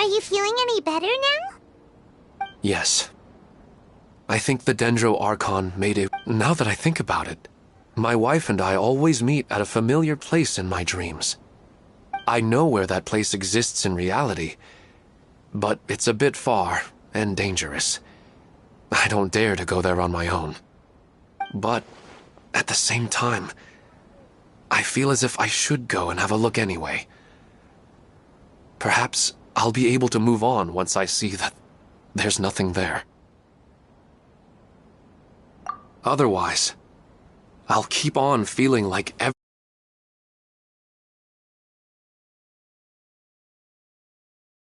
you feeling any better now? Yes. I think the Dendro Archon made it. Now that I think about it, my wife and I always meet at a familiar place in my dreams. I know where that place exists in reality, but it's a bit far and dangerous. I don't dare to go there on my own. But at the same time, I feel as if I should go and have a look anyway. Perhaps I'll be able to move on once I see that there's nothing there. Otherwise, I'll keep on feeling like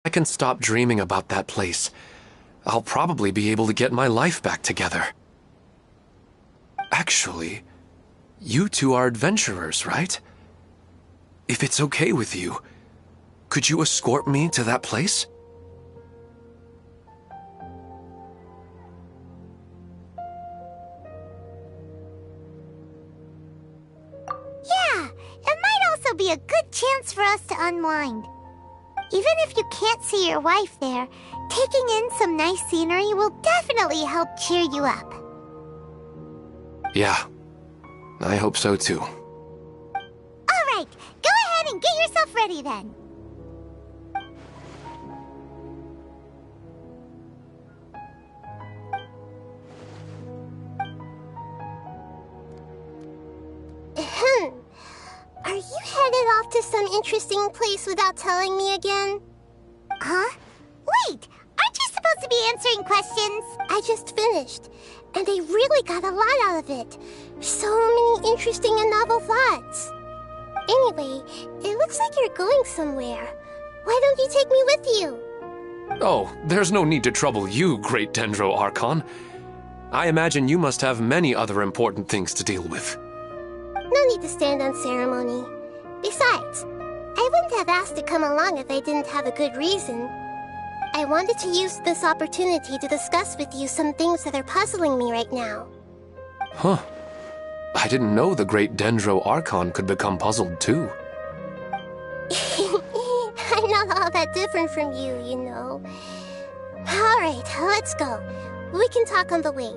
I can stop dreaming about that place. I'll probably be able to get my life back together. Actually, you two are adventurers, right? If it's okay with you, could you escort me to that place? Yeah, it might also be a good chance for us to unwind. Even if you can't see your wife there, taking in some nice scenery will definitely help cheer you up. Yeah, I hope so too. Alright, go ahead and get yourself ready then. Are you headed off to some interesting place without telling me again? Huh? Wait, aren't you supposed to be answering questions? I just finished, and I really got a lot out of it. So many interesting and novel thoughts. Anyway, it looks like you're going somewhere. Why don't you take me with you? Oh, there's no need to trouble you, great Dendro Archon. I imagine you must have many other important things to deal with. No need to stand on ceremony. Besides, I wouldn't have asked to come along if I didn't have a good reason. I wanted to use this opportunity to discuss with you some things that are puzzling me right now. Huh. I didn't know the great Dendro Archon could become puzzled too. I'm not all that different from you, you know. Alright, let's go. We can talk on the way.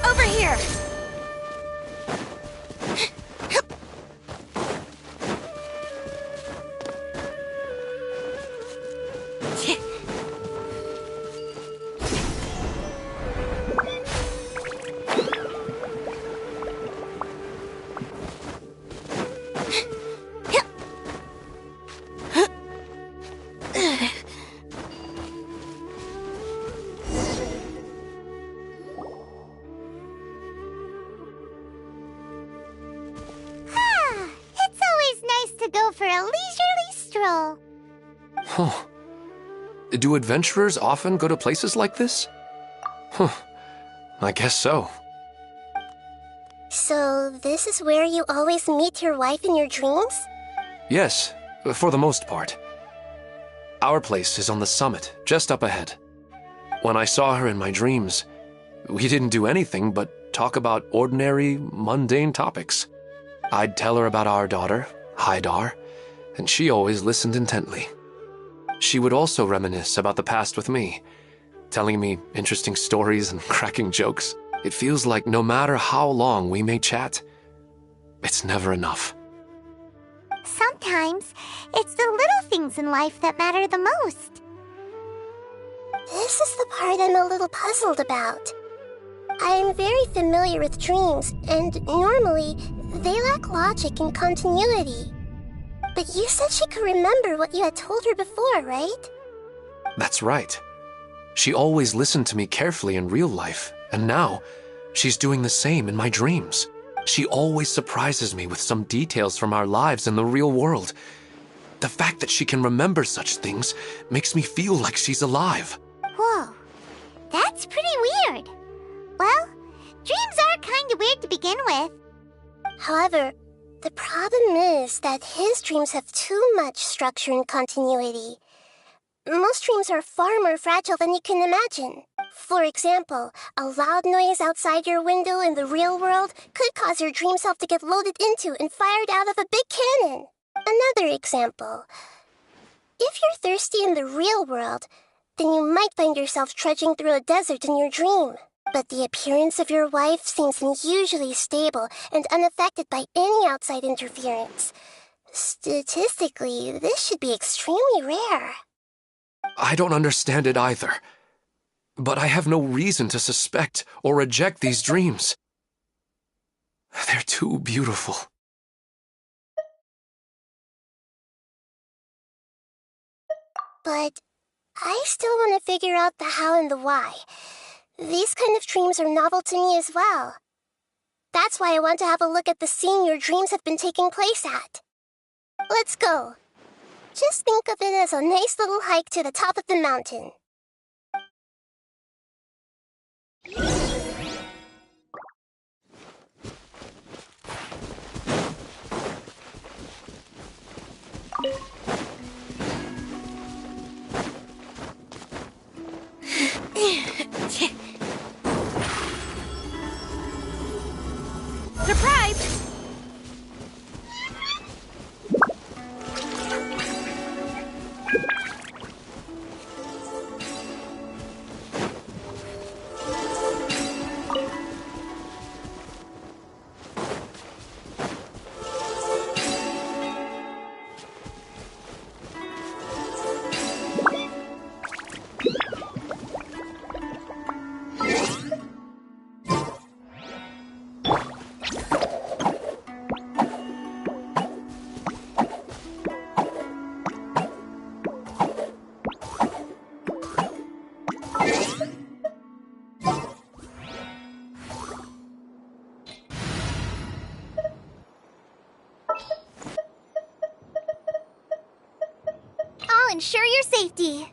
Over here! Go for a leisurely stroll. Huh. Do adventurers often go to places like this? Huh. I guess so. So, this is where you always meet your wife in your dreams? Yes, for the most part. Our place is on the summit, just up ahead. When I saw her in my dreams, we didn't do anything but talk about ordinary, mundane topics. I'd tell her about our daughter, Haidar, and she always listened intently. She would also reminisce about the past with me, telling me interesting stories and cracking jokes. It feels like no matter how long we may chat, it's never enough. Sometimes, it's the little things in life that matter the most. This is the part I'm a little puzzled about. I'm very familiar with dreams, and normally, they lack logic and continuity. But you said she could remember what you had told her before, right? That's right. She always listened to me carefully in real life, and now she's doing the same in my dreams. She always surprises me with some details from our lives in the real world. The fact that she can remember such things makes me feel like she's alive. Whoa, that's pretty weird. Well, dreams are kind of weird to begin with. However, the problem is that his dreams have too much structure and continuity. Most dreams are far more fragile than you can imagine. For example, a loud noise outside your window in the real world could cause your dream self to get loaded into and fired out of a big cannon. Another example. If you're thirsty in the real world, then you might find yourself trudging through a desert in your dream. But the appearance of your wife seems unusually stable and unaffected by any outside interference. Statistically, this should be extremely rare. I don't understand it either. But I have no reason to suspect or reject these dreams. They're too beautiful. But I still want to figure out the how and the why. These kind of dreams are novel to me as well. That's why I want to have a look at the scene your dreams have been taking place at. Let's go. Just think of it as a nice little hike to the top of the mountain. Surprise! I'll ensure your safety.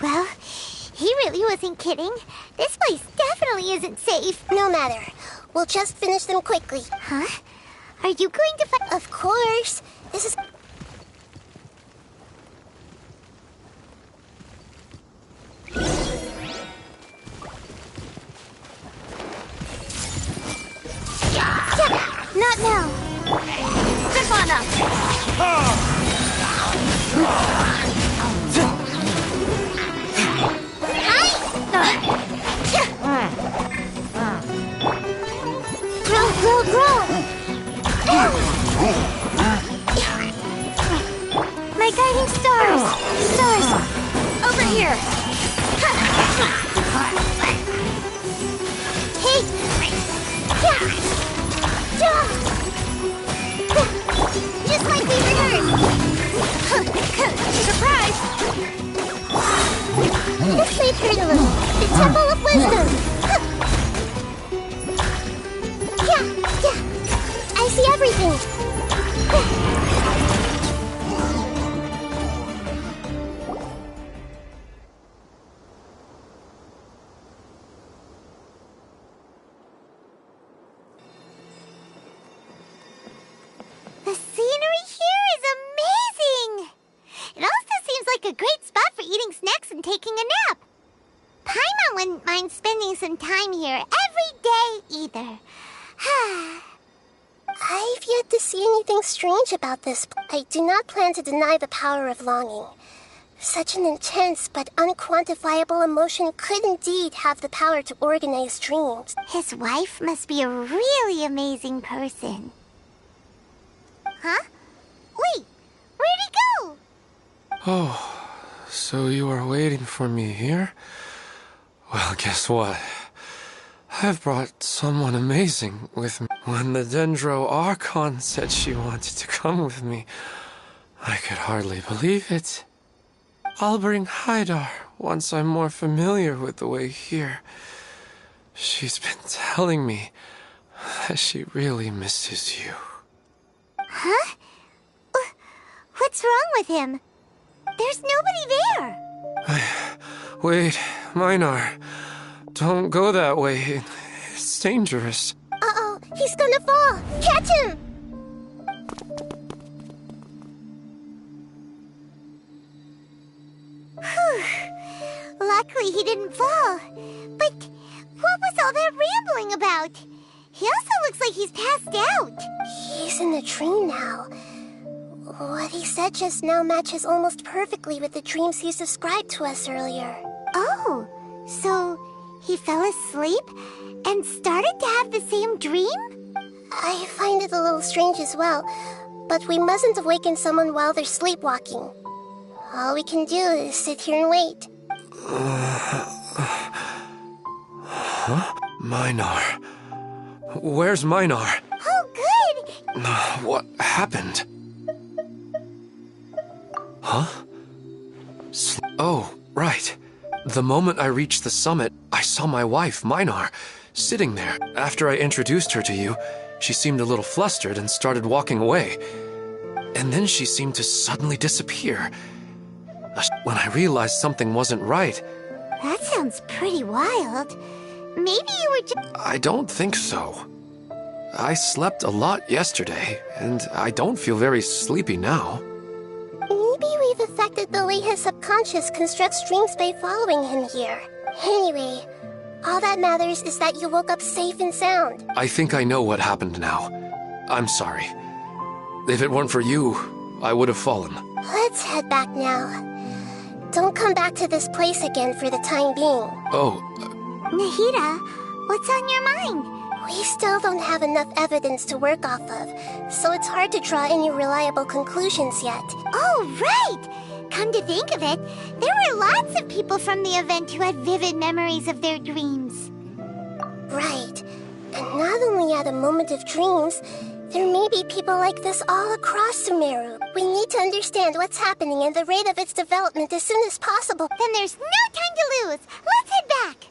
Well, he really wasn't kidding. This place definitely isn't safe. No matter. We'll just finish them quickly. Huh? Are you going to fight? Of course. This is... Not now. Step on up! Grow, grow! My guiding stars! Stars! Over here! Hey! Just like we rehearsed! Surprise! This might hurt a little. The Temple of Wisdom! Yeah! I see everything! The scenery here is amazing! It also seems like a great spot for eating snacks and taking a nap. Paimon wouldn't mind spending some time here every every day either. I've yet to see anything strange about this. I do not plan to deny the power of longing. Such an intense but unquantifiable emotion could indeed have the power to organize dreams. His wife must be a really amazing person. Huh? Wait, where'd he go? Oh, so you are waiting for me here? Well, guess what? I've brought someone amazing with me. When the Dendro Archon said she wanted to come with me, I could hardly believe it. I'll bring Haidar once I'm more familiar with the way here. She's been telling me that she really misses you. Huh? What's wrong with him? There's nobody there. Wait, Minar. Don't go that way. It's dangerous. Uh-oh, he's gonna fall. Catch him! Luckily he didn't fall. But what was all that rambling about? He also looks like he's passed out. He's in a dream now. What he said just now matches almost perfectly with the dreams he's described to us earlier. Oh, so he fell asleep and started to have the same dream? I find it a little strange as well, but we mustn't awaken someone while they're sleepwalking. All we can do is sit here and wait. Huh? Minar. Where's Minar? Oh, good! What happened? Huh? Oh, right. The moment I reached the summit, I saw my wife, Minar, sitting there. After I introduced her to you, she seemed a little flustered and started walking away. And then she seemed to suddenly disappear. When I realized something wasn't right... That sounds pretty wild. Maybe you were just... I don't think so. I slept a lot yesterday, and I don't feel very sleepy now. Maybe we've affected the way his subconscious constructs dreams by following him here. Anyway, all that matters is that you woke up safe and sound. I think I know what happened now. I'm sorry. If it weren't for you, I would have fallen. Let's head back now. Don't come back to this place again for the time being. Oh. Nahida, what's on your mind? We still don't have enough evidence to work off of, so it's hard to draw any reliable conclusions yet. Oh, right! Come to think of it, there were lots of people from the event who had vivid memories of their dreams. Right. And not only at a moment of dreams, there may be people like this all across Sumeru. We need to understand what's happening and the rate of its development as soon as possible. Then there's no time to lose. Let's head back.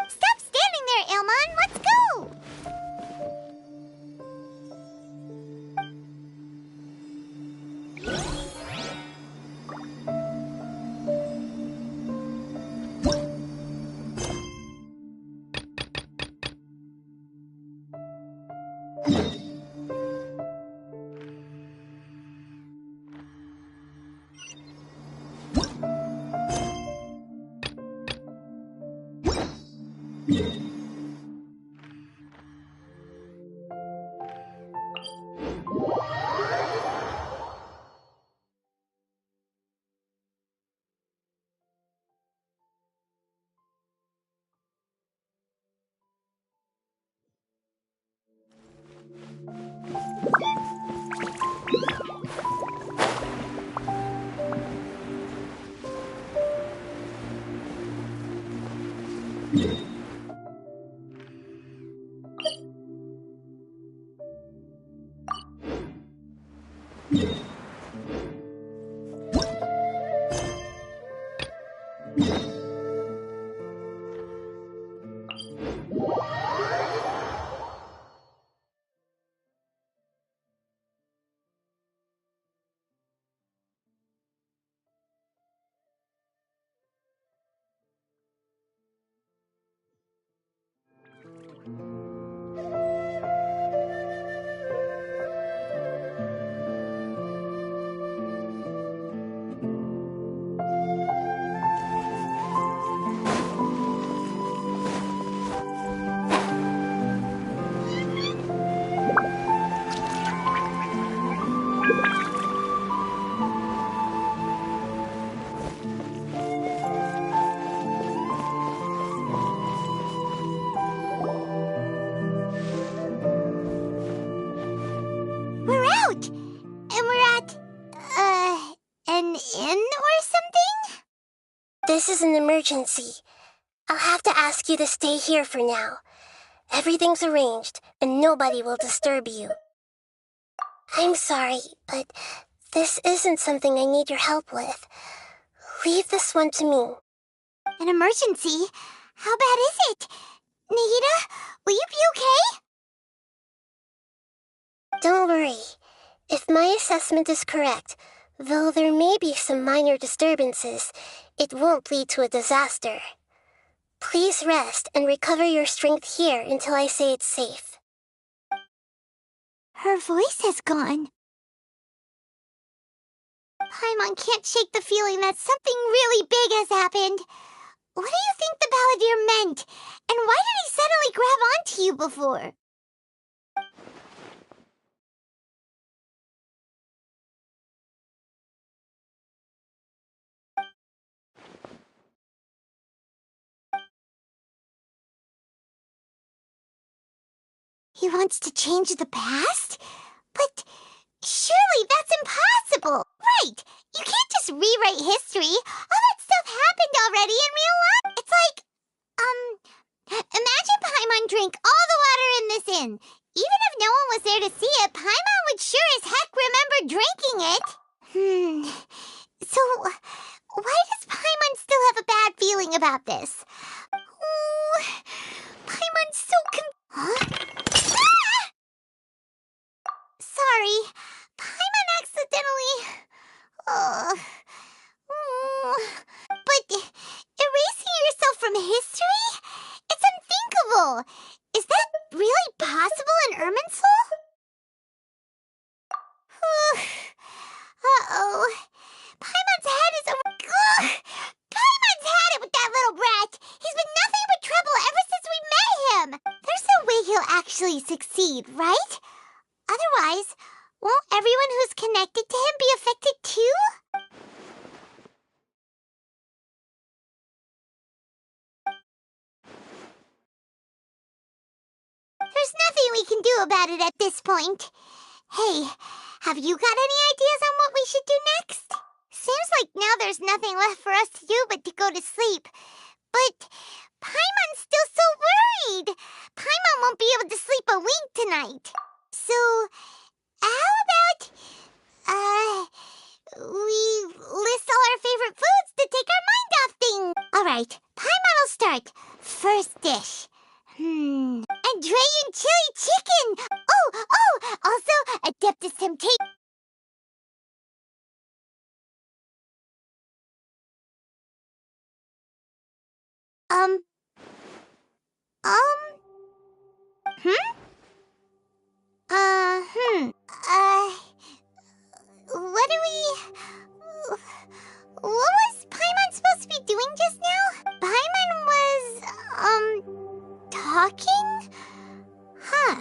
Stop standing there, Elmon. Let's go. This is an emergency. I'll have to ask you to stay here for now. Everything's arranged, and nobody will disturb you. I'm sorry, but this isn't something I need your help with. Leave this one to me. An emergency? How bad is it? Nahida, will you be okay? Don't worry. If my assessment is correct, though there may be some minor disturbances, it won't lead to a disaster. Please rest and recover your strength here until I say it's safe. Her voice has gone. Paimon can't shake the feeling that something really big has happened. What do you think the balladeer meant? And why did he suddenly grab onto you before? He wants to change the past? But surely that's impossible! Right! You can't just rewrite history! All that stuff happened already in real life! It's like, imagine Paimon drank all the water in this inn. Even if no one was there to see it, Paimon would sure as heck remember drinking it. So, why does Paimon still have a bad feeling about this? Oh, Paimon's so Huh? Sorry, Paimon accidentally... But erasing yourself from history? It's unthinkable! Is that really possible in Irminsul? Uh-oh. Paimon's head is over... Paimon's had it with that little brat! He's been nothing but trouble ever since we met him! There's no way he'll actually succeed, right? Otherwise, won't everyone who's connected to him be affected too? There's nothing we can do about it at this point. Hey, have you got any ideas on what we should do next? Seems like now there's nothing left for us to do but to go to sleep. But Paimon's still so worried. Paimon won't be able to sleep a wink tonight. So, how about, we list all our favorite foods to take our mind off things. Alright, Paimon will start. First dish. Andrean chili chicken! Also, Adeptus Temptation. What do we... What was Paimon supposed to be doing just now? Paimon was, talking? Huh.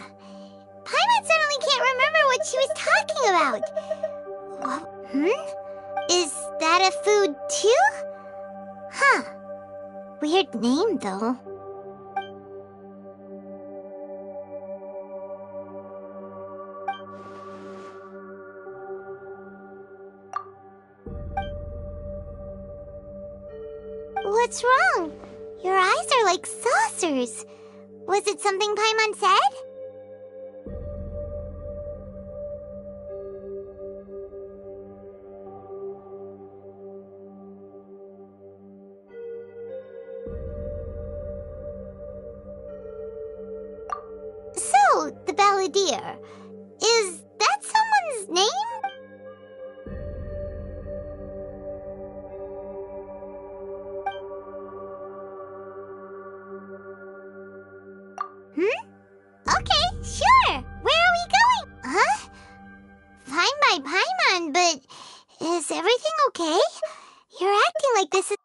Paimon suddenly can't remember what she was talking about. Is that a food too? Huh. Weird name, though. What's wrong? Your eyes are like saucers. Was it something Paimon said? So, the balladeer. Is that someone's name? Okay, sure. Where are we going? Huh? Fine by Paimon, but is everything okay? You're acting like this is...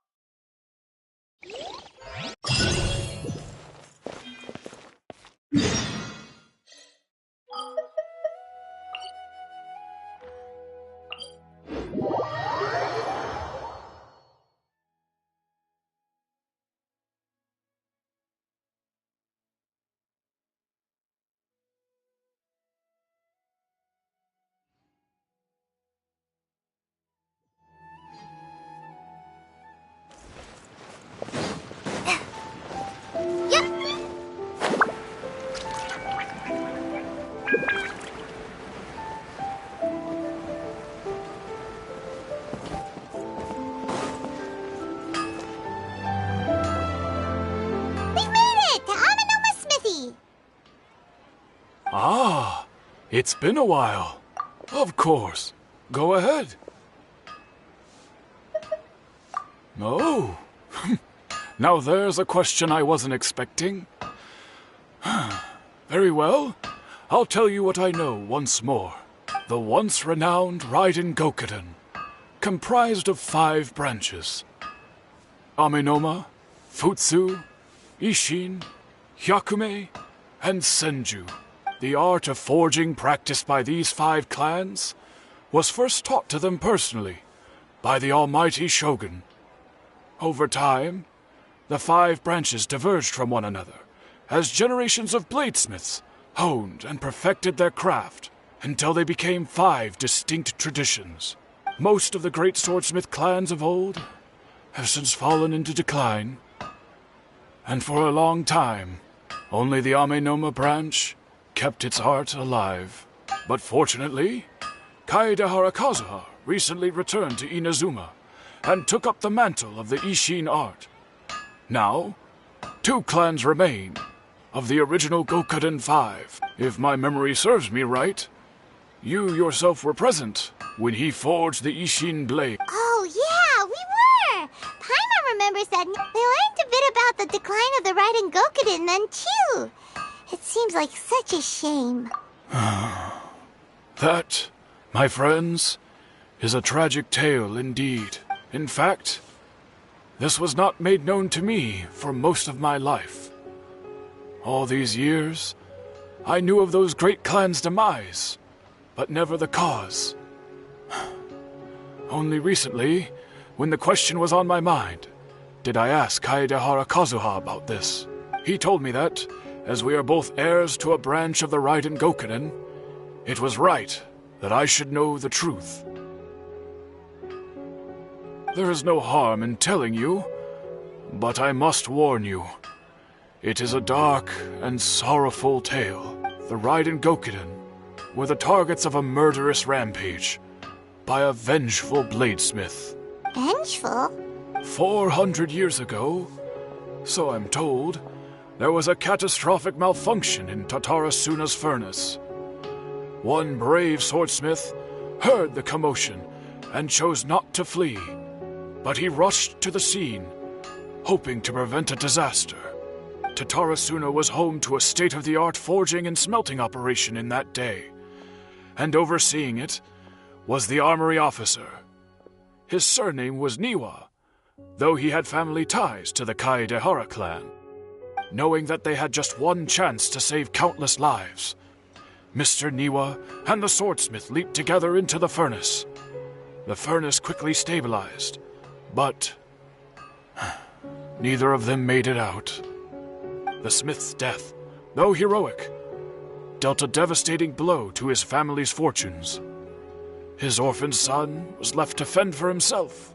It's been a while. Of course. Go ahead. Oh. Now there's a question I wasn't expecting. Very well. I'll tell you what I know once more. The once renowned Raiden Gokuden, comprised of 5 branches. Amenoma, Futsu, Ishin, Hyakume, and Senju. The art of forging practiced by these 5 clans was first taught to them personally by the almighty Shogun. Over time, the 5 branches diverged from one another as generations of bladesmiths honed and perfected their craft until they became 5 distinct traditions. Most of the great swordsmith clans of old have since fallen into decline, and for a long time, only the Amenoma branch kept its art alive. But fortunately, Kaedehara Kazuha recently returned to Inazuma and took up the mantle of the Ishin art. Now, 2 clans remain of the original Gokuden 5. If my memory serves me right, you yourself were present when he forged the Ishin blade. Oh, yeah, we were! Paimon remembers that we learned a bit about the decline of the Raiden Gokuden then, too. It seems like such a shame. That, my friends, is a tragic tale indeed. In fact, this was not made known to me for most of my life. All these years, I knew of those great clans' demise, but never the cause. Only recently, when the question was on my mind, did I ask Kaedehara Kazuha about this. He told me that, as we are both heirs to a branch of the Raiden Gokuden, it was right that I should know the truth. There is no harm in telling you, but I must warn you. It is a dark and sorrowful tale. The Raiden Gokuden were the targets of a murderous rampage by a vengeful bladesmith. Vengeful? 400 years ago, so I'm told, there was a catastrophic malfunction in Tatarasuna's furnace. One brave swordsmith heard the commotion and chose not to flee, but he rushed to the scene, hoping to prevent a disaster. Tatarasuna was home to a state-of-the-art forging and smelting operation in that day, and overseeing it was the armory officer. His surname was Niwa, though he had family ties to the Kaedehara clan. Knowing that they had just one chance to save countless lives, Mr. Niwa and the swordsmith leaped together into the furnace. The furnace quickly stabilized, but neither of them made it out. The smith's death, though heroic, dealt a devastating blow to his family's fortunes. His orphaned son was left to fend for himself,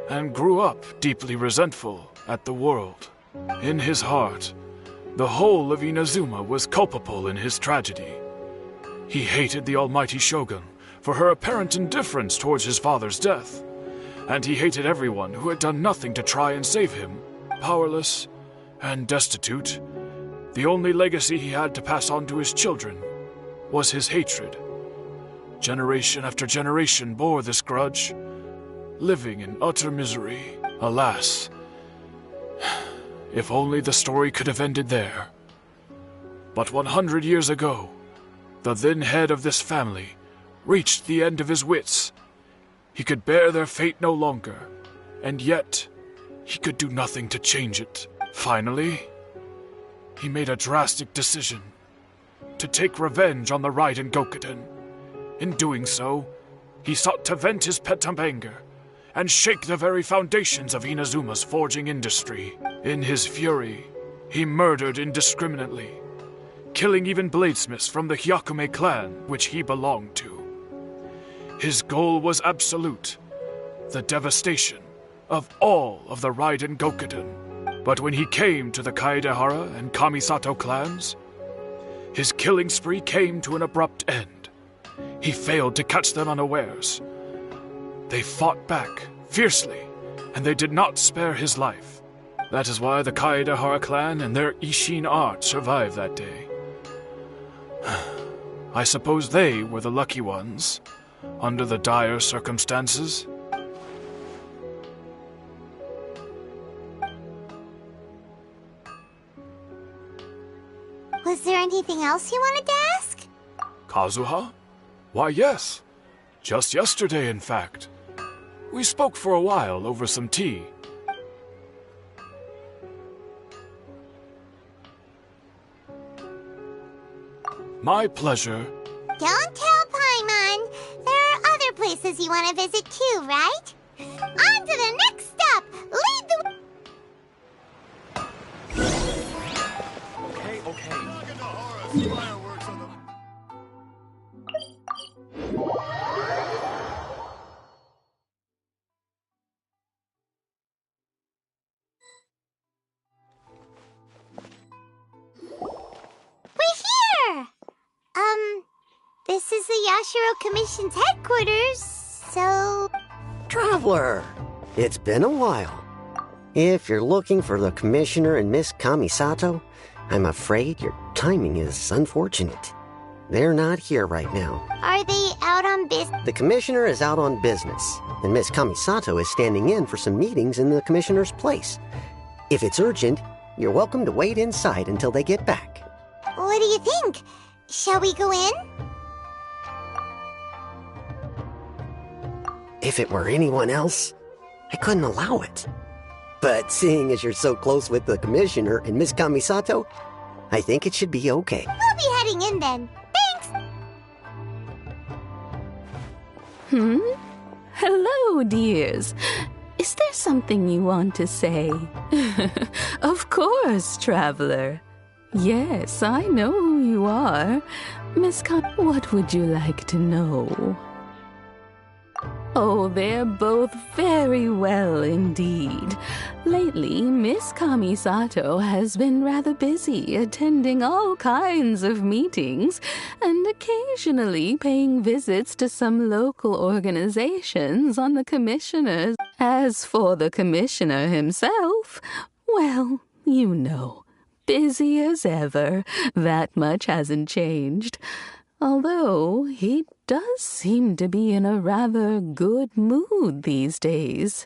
and grew up deeply resentful at the world. In his heart, the whole of Inazuma was culpable in his tragedy. He hated the almighty Shogun for her apparent indifference towards his father's death, and he hated everyone who had done nothing to try and save him. Powerless and destitute, the only legacy he had to pass on to his children was his hatred. Generation after generation bore this grudge, living in utter misery. Alas, if only the story could have ended there. But 100 years ago, the then head of this family reached the end of his wits. He could bear their fate no longer, and yet he could do nothing to change it. Finally, he made a drastic decision to take revenge on the Raiden Gokuden. In doing so, he sought to vent his pent anger and shake the very foundations of Inazuma's forging industry. In his fury, he murdered indiscriminately, killing even bladesmiths from the Hyakume clan which he belonged to. His goal was absolute, the devastation of all of the Raiden Gokuden. But when he came to the Kaedehara and Kamisato clans, his killing spree came to an abrupt end. He failed to catch them unawares. They fought back fiercely, and they did not spare his life. That is why the Kaedehara clan and their Ishin art survived that day. I suppose they were the lucky ones, under the dire circumstances. Was there anything else you wanted to ask? Kazuha? Why, yes. Just yesterday, in fact. We spoke for a while over some tea. My pleasure. Don't tell Paimon. There are other places you want to visit too, right? On to the next stop! Lead the way! Okay. We're here! This is the Yashiro Commission's headquarters, so... Traveler! It's been a while. If you're looking for the Commissioner and Miss Kamisato, I'm afraid your timing is unfortunate. They're not here right now. Are they out on business? The Commissioner is out on business, and Miss Kamisato is standing in for some meetings in the Commissioner's place. If it's urgent, you're welcome to wait inside until they get back. What do you think? Shall we go in? If it were anyone else, I couldn't allow it. But seeing as you're so close with the Commissioner and Miss Kamisato, I think it should be okay. We'll be heading in then. Thanks! Hello, dears. Is there something you want to say? Of course, traveler. Yes, I know who you are. Miss what would you like to know? Oh, they're both very well indeed. Lately, Miss Kamisato has been rather busy attending all kinds of meetings and occasionally paying visits to some local organizations on the Commissioner's. As for the Commissioner himself, well, you know, busy as ever. That much hasn't changed. Although he does seem to be in a rather good mood these days.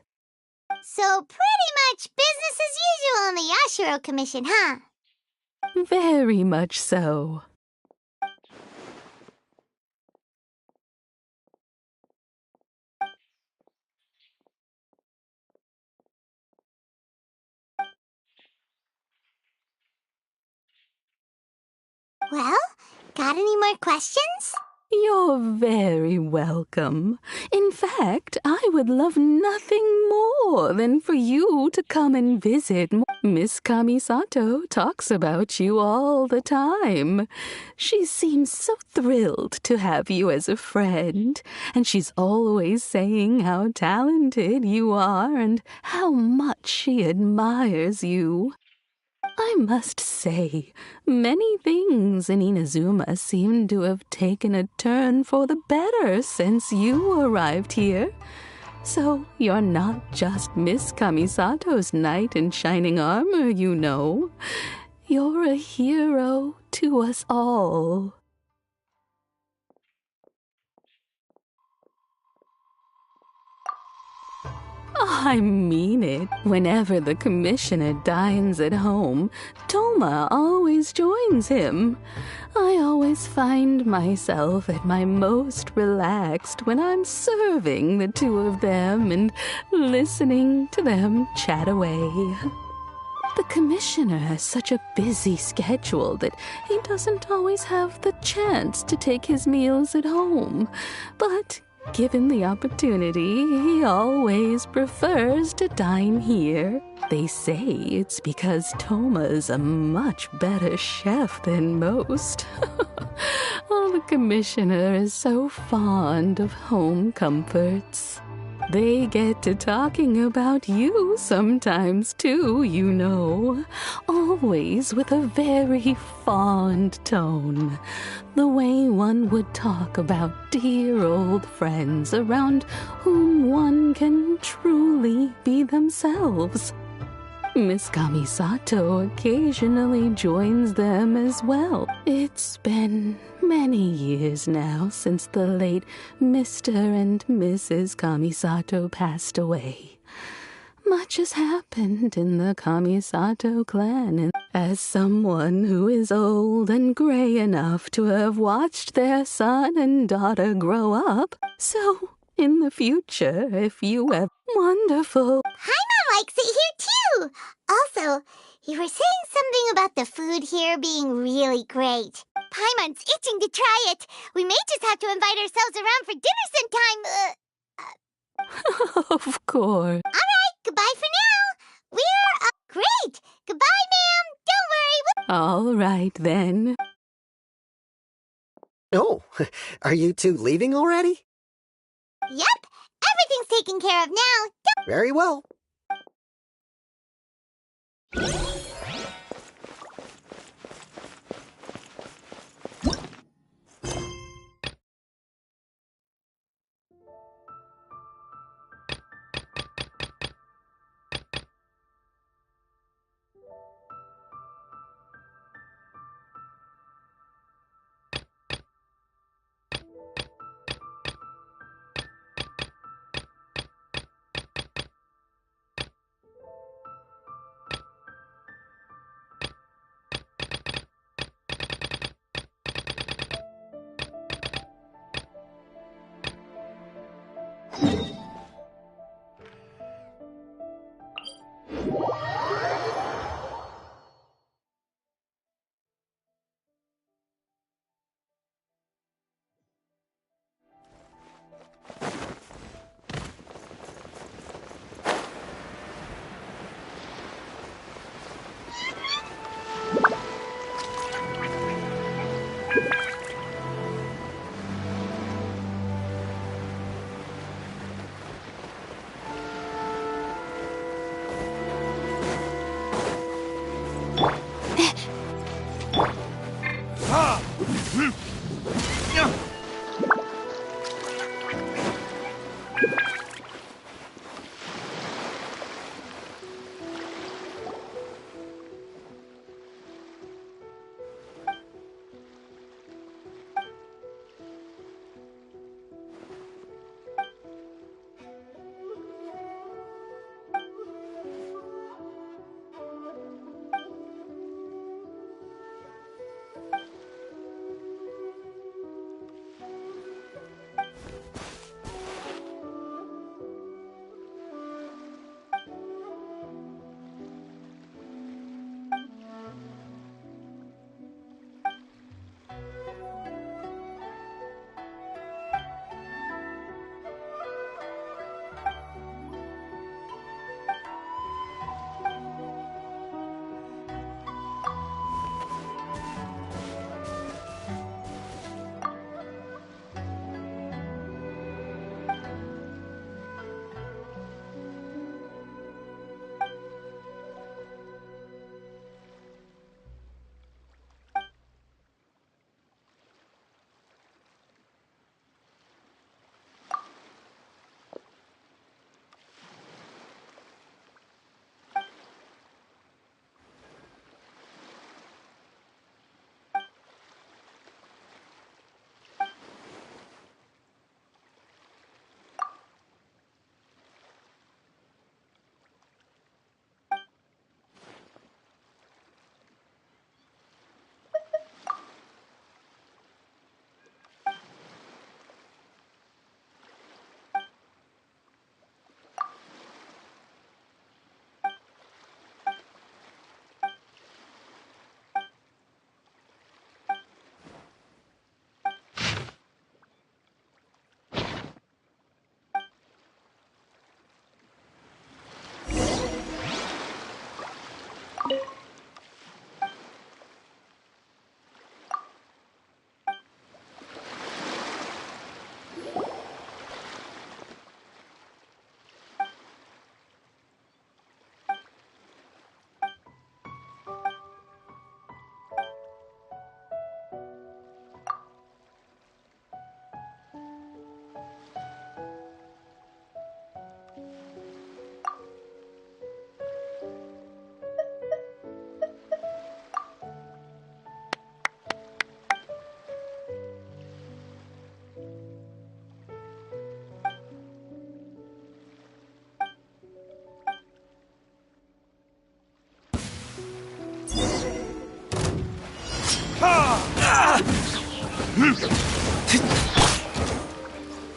So pretty much business as usual in the Yashiro Commission, huh? Very much so. Well, got any more questions? You're very welcome. In fact, I would love nothing more than for you to come and visit. Miss Kamisato talks about you all the time. She seems so thrilled to have you as a friend, and she's always saying how talented you are and how much she admires you. I must say, many things in Inazuma seem to have taken a turn for the better since you arrived here. So you're not just Miss Kamisato's knight in shining armor, you know. You're a hero to us all. I mean it. Whenever the Commissioner dines at home, Toma always joins him. I always find myself at my most relaxed when I'm serving the two of them and listening to them chat away. The Commissioner has such a busy schedule that he doesn't always have the chance to take his meals at home, but given the opportunity, he always prefers to dine here. They say it's because Toma's a much better chef than most. Oh, the Commissioner is so fond of home comforts. They get to talking about you sometimes, too, you know. Always with a very fond tone. The way one would talk about dear old friends around whom one can truly be themselves. Miss Kamisato occasionally joins them as well. It's been Many years now since the late Mr. and Mrs. Kamisato passed away. Much has happened in the Kamisato clan, and as someone who is old and gray enough to have watched their son and daughter grow up, so in the future, if you have wonderful... Paimon likes it here too! Also, you were saying something about the food here being really great. Paimon's itching to try it. We may just have to invite ourselves around for dinner sometime. Of course. Alright, goodbye for now. We're, great! Goodbye, ma'am! Don't worry, All right, then. Oh, are you two leaving already? Yep, everything's taken care of now. Very well.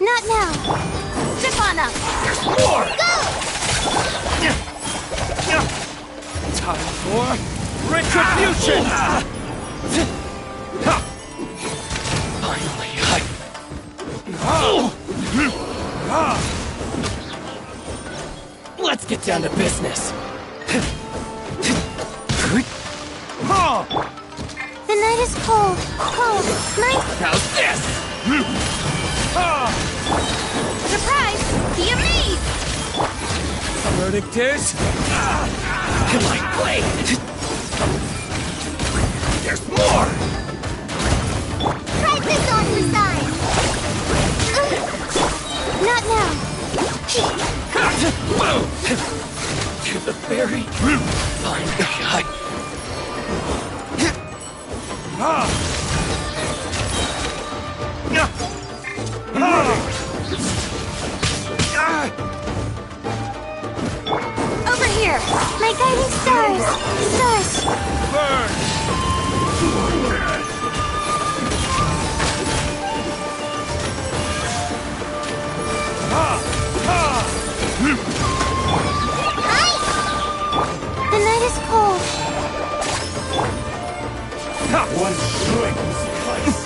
Not now. Zip on up. There's more! Go! Time for retribution! Finally, let's get down to business. The night is cold. Cold. Night. How's this? Surprise! Be amazed! The verdict is... my blade! There's more! Try this on your side! Not now. To the very fine cut. Over here! My guiding stars! Stars! Burn! The night is cold. One brings place.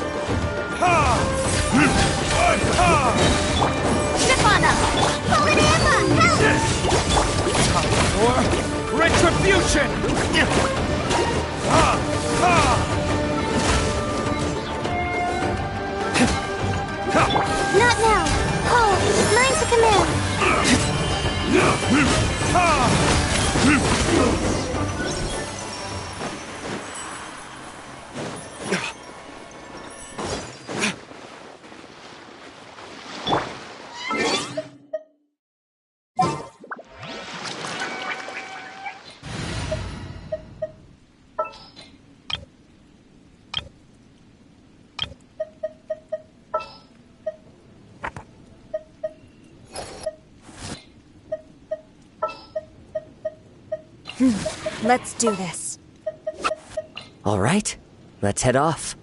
Zip on up! Pull it Emma! Time for retribution! Not now! Cole, mine to command! Let's do this. All right, let's head off.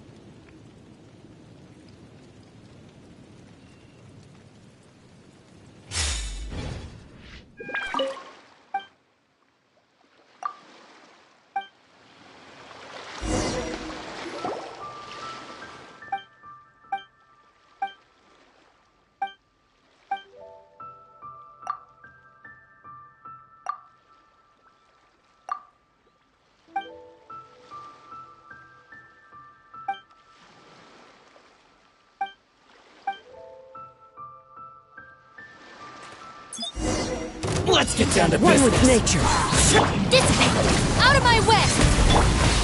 Let's get down to One business. with nature. Dissipate! Out of my way!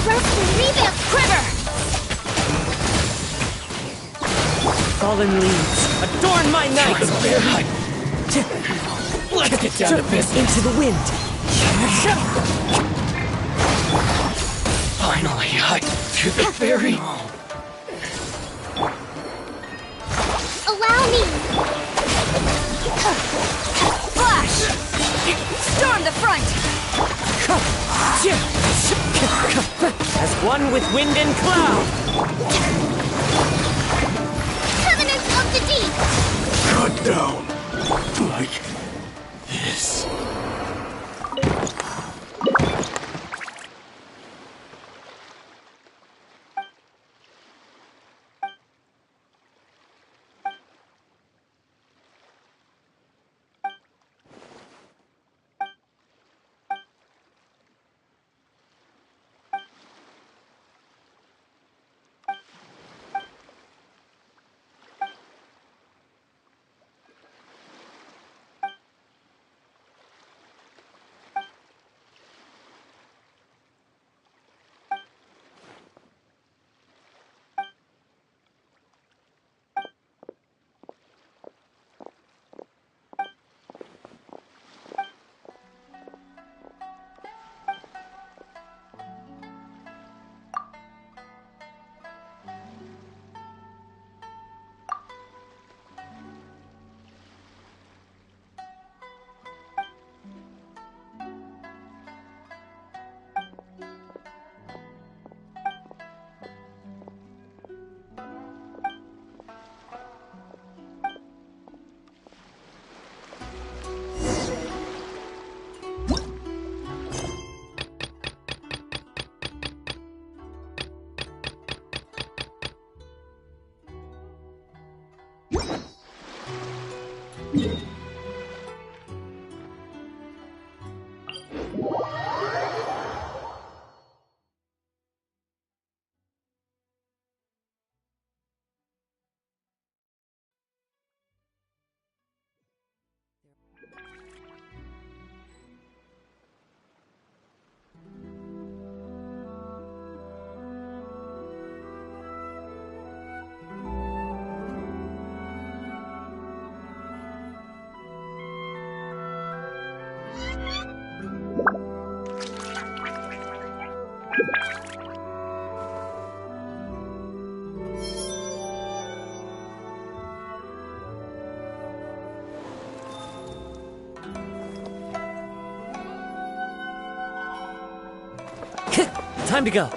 Roast and revamp quiver! Fallen leaves, adorn my night. Let's get down to business. Into the wind. Finally, to the very... Allow me! Flash! Storm the front! As one with wind and cloud. Covenant of the deep! Cut down. Like this. Time to go.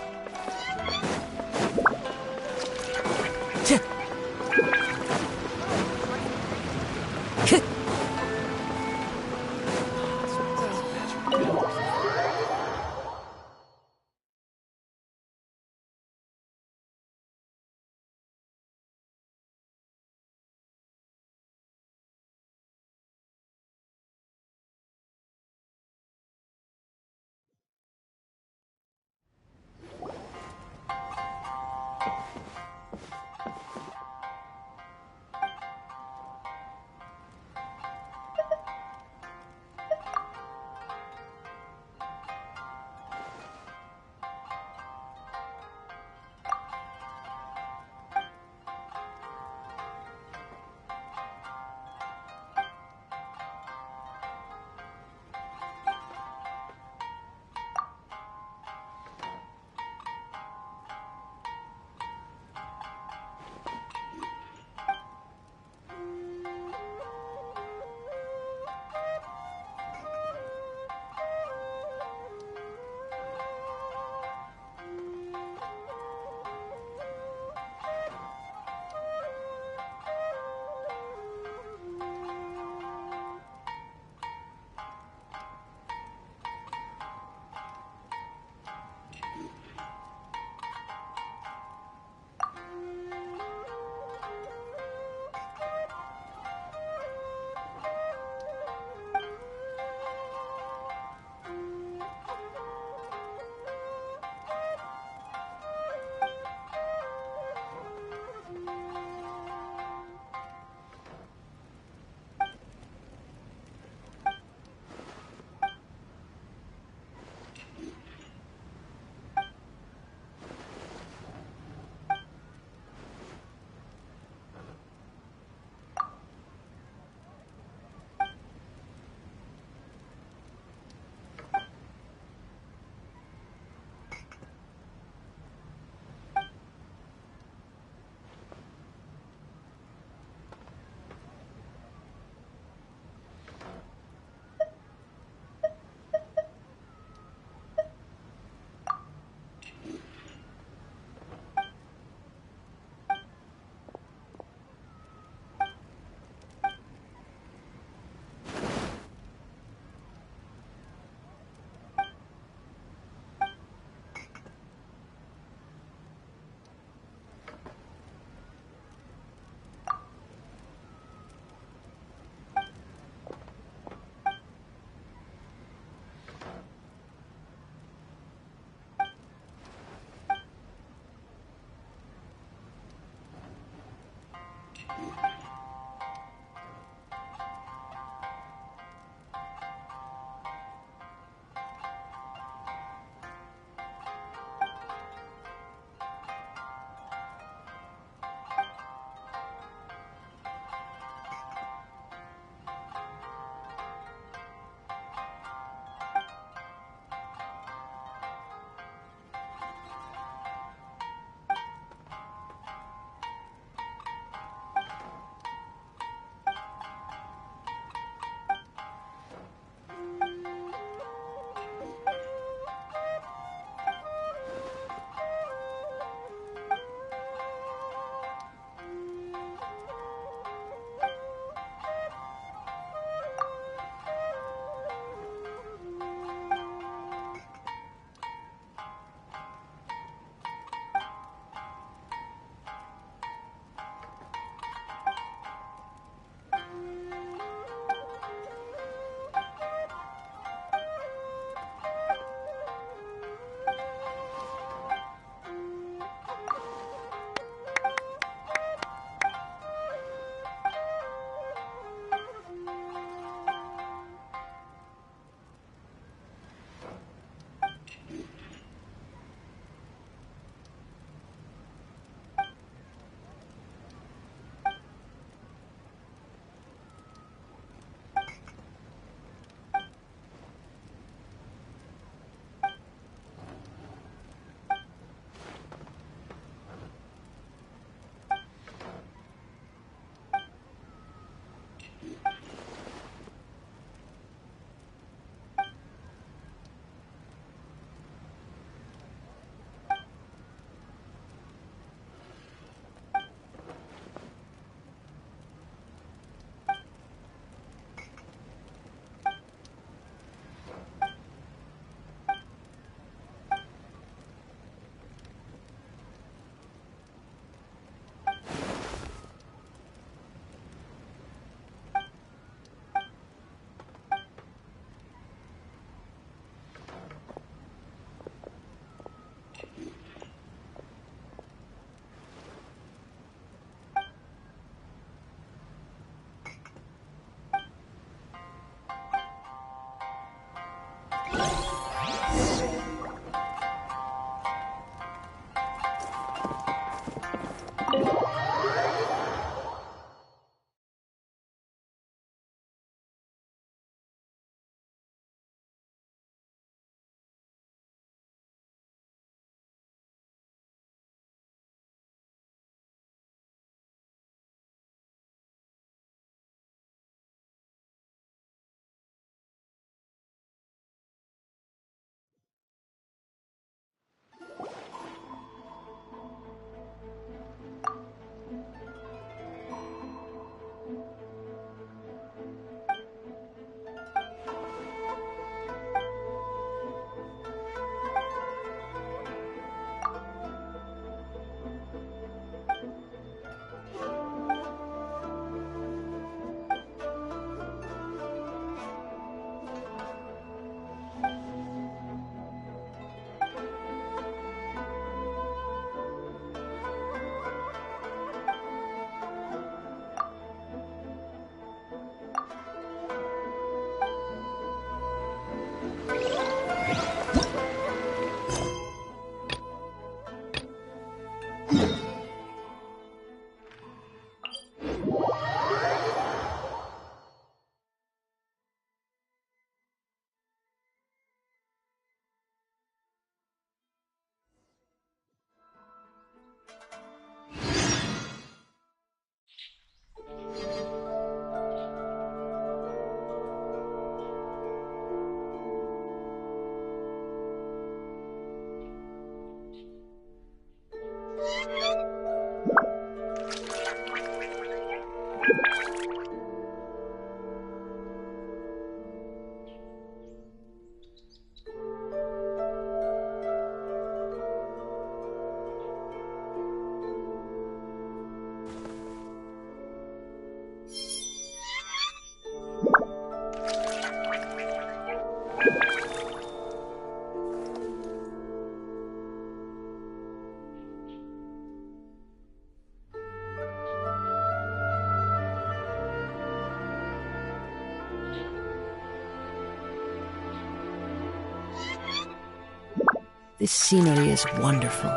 This scenery is wonderful.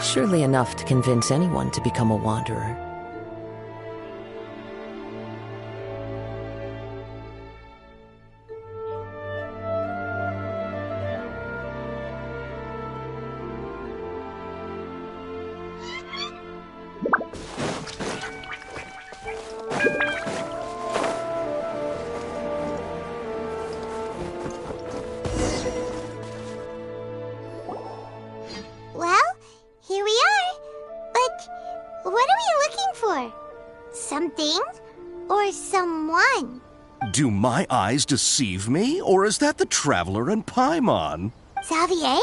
Surely enough to convince anyone to become a wanderer. Well, here we are. But what are we looking for? Something or someone? Do my eyes deceive me, or is that the Traveler and Paimon? Xavier,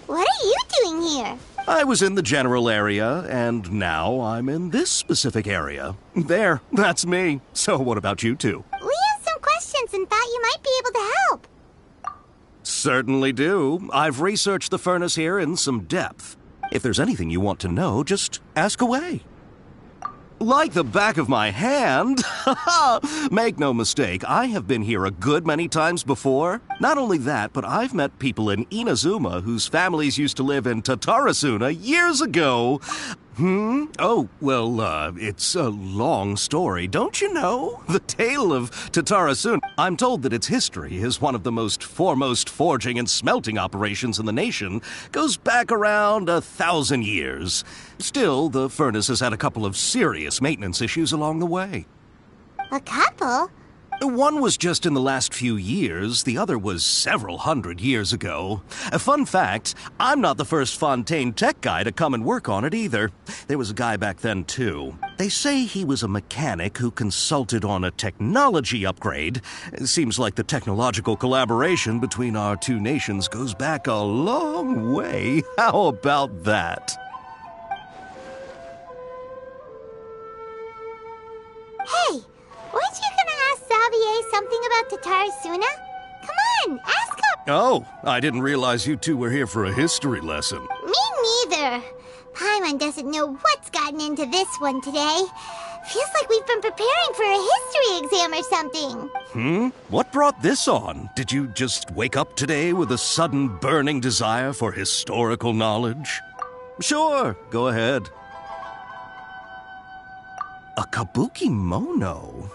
what are you doing here? I was in the general area, and now I'm in this specific area. There, that's me. So what about you two? We have some questions and thought you might be able to help. Certainly do. I've researched the furnace here in some depth. If there's anything you want to know, just ask away. Like the back of my hand. Make no mistake, I have been here a good many times before. Not only that, but I've met people in Inazuma whose families used to live in Tatarasuna years ago. Oh, well, it's a long story, don't you know? The tale of Tatarasuna. I'm told that its history is one of the most foremost forging and smelting operations in the nation. Goes back around 1,000 years. Still, the furnace has had a couple of serious maintenance issues along the way. A couple? One was just in the last few years, the other was several hundred years ago. A fun fact, I'm not the first Fontaine tech guy to come and work on it either. There was a guy back then too. They say he was a mechanic who consulted on a technology upgrade. It seems like the technological collaboration between our two nations goes back a long way. How about that? Hey, weren't you gonna ask Xavier something about Tatarasuna? Come on, ask him! Oh, I didn't realize you two were here for a history lesson. Me neither. Paimon doesn't know what's gotten into this one today. Feels like we've been preparing for a history exam or something. What brought this on? Did you just wake up today with a sudden burning desire for historical knowledge? Sure, go ahead. A kabuki mono?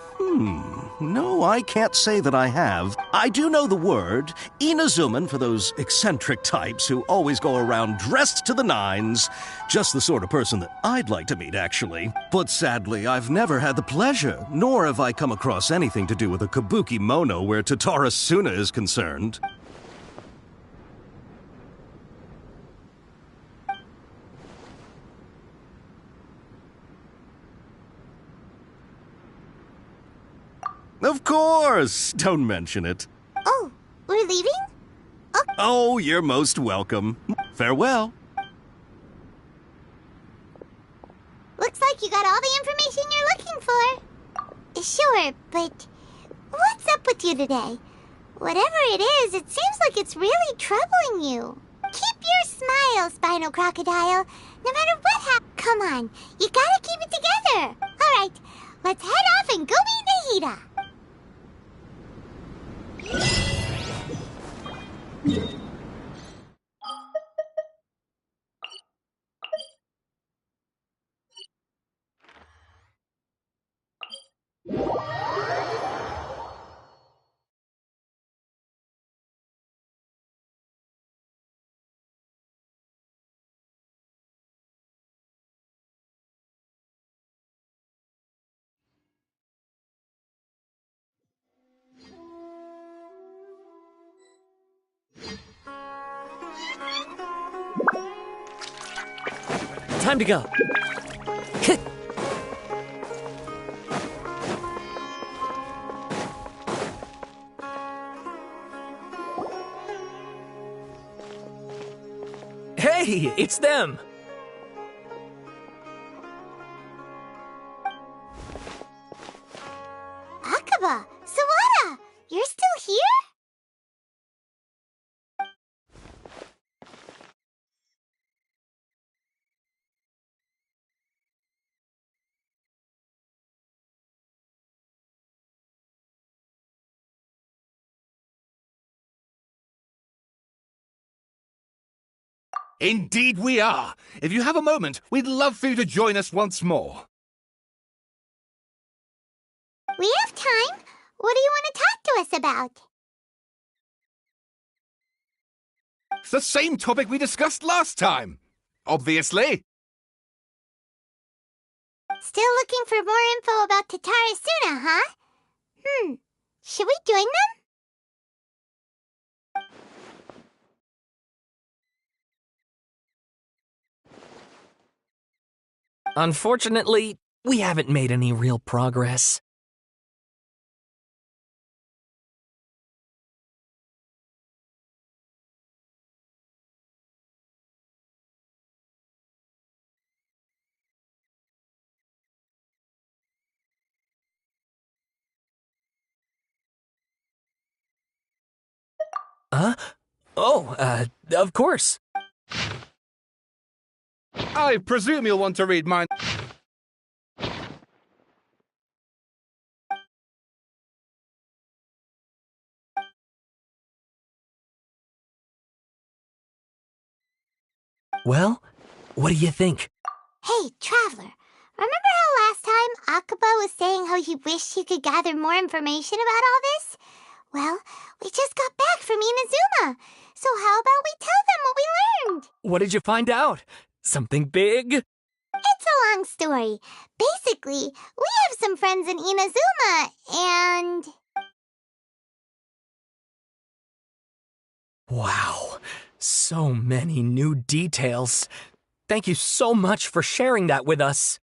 No, I can't say that I have. I do know the word, Inazuman for those eccentric types who always go around dressed to the nines. Just the sort of person that I'd like to meet, actually. But sadly, I've never had the pleasure, nor have I come across anything to do with a kabuki mono where Tatarasuna is concerned. Of course! Don't mention it. Oh, we're leaving? Oh, you're most welcome. Farewell. Looks like you got all the information you're looking for. Sure, but what's up with you today? Whatever it is, it seems like it's really troubling you. Keep your smile, Spinal Crocodile. No matter what happens. Come on, you gotta keep it together. All right, let's head off and go meet Nahida. Time to go. Hey, it's them. Akaba, Sawada, you're still here? Indeed we are. If you have a moment, we'd love for you to join us once more. We have time. What do you want to talk to us about? It's the same topic we discussed last time. Obviously. Still looking for more info about Tatarasuna, huh? Should we join them? Unfortunately, we haven't made any real progress. Huh? Oh, of course. I presume you'll want to read mine. Well, what do you think? Hey, Traveler. Remember how last time Akaba was saying how he wished he could gather more information about all this? Well, we just got back from Inazuma. So how about we tell them what we learned? What did you find out? Something big? It's a long story. Basically, we have some friends in Inazuma, and... Wow, so many new details. Thank you so much for sharing that with us.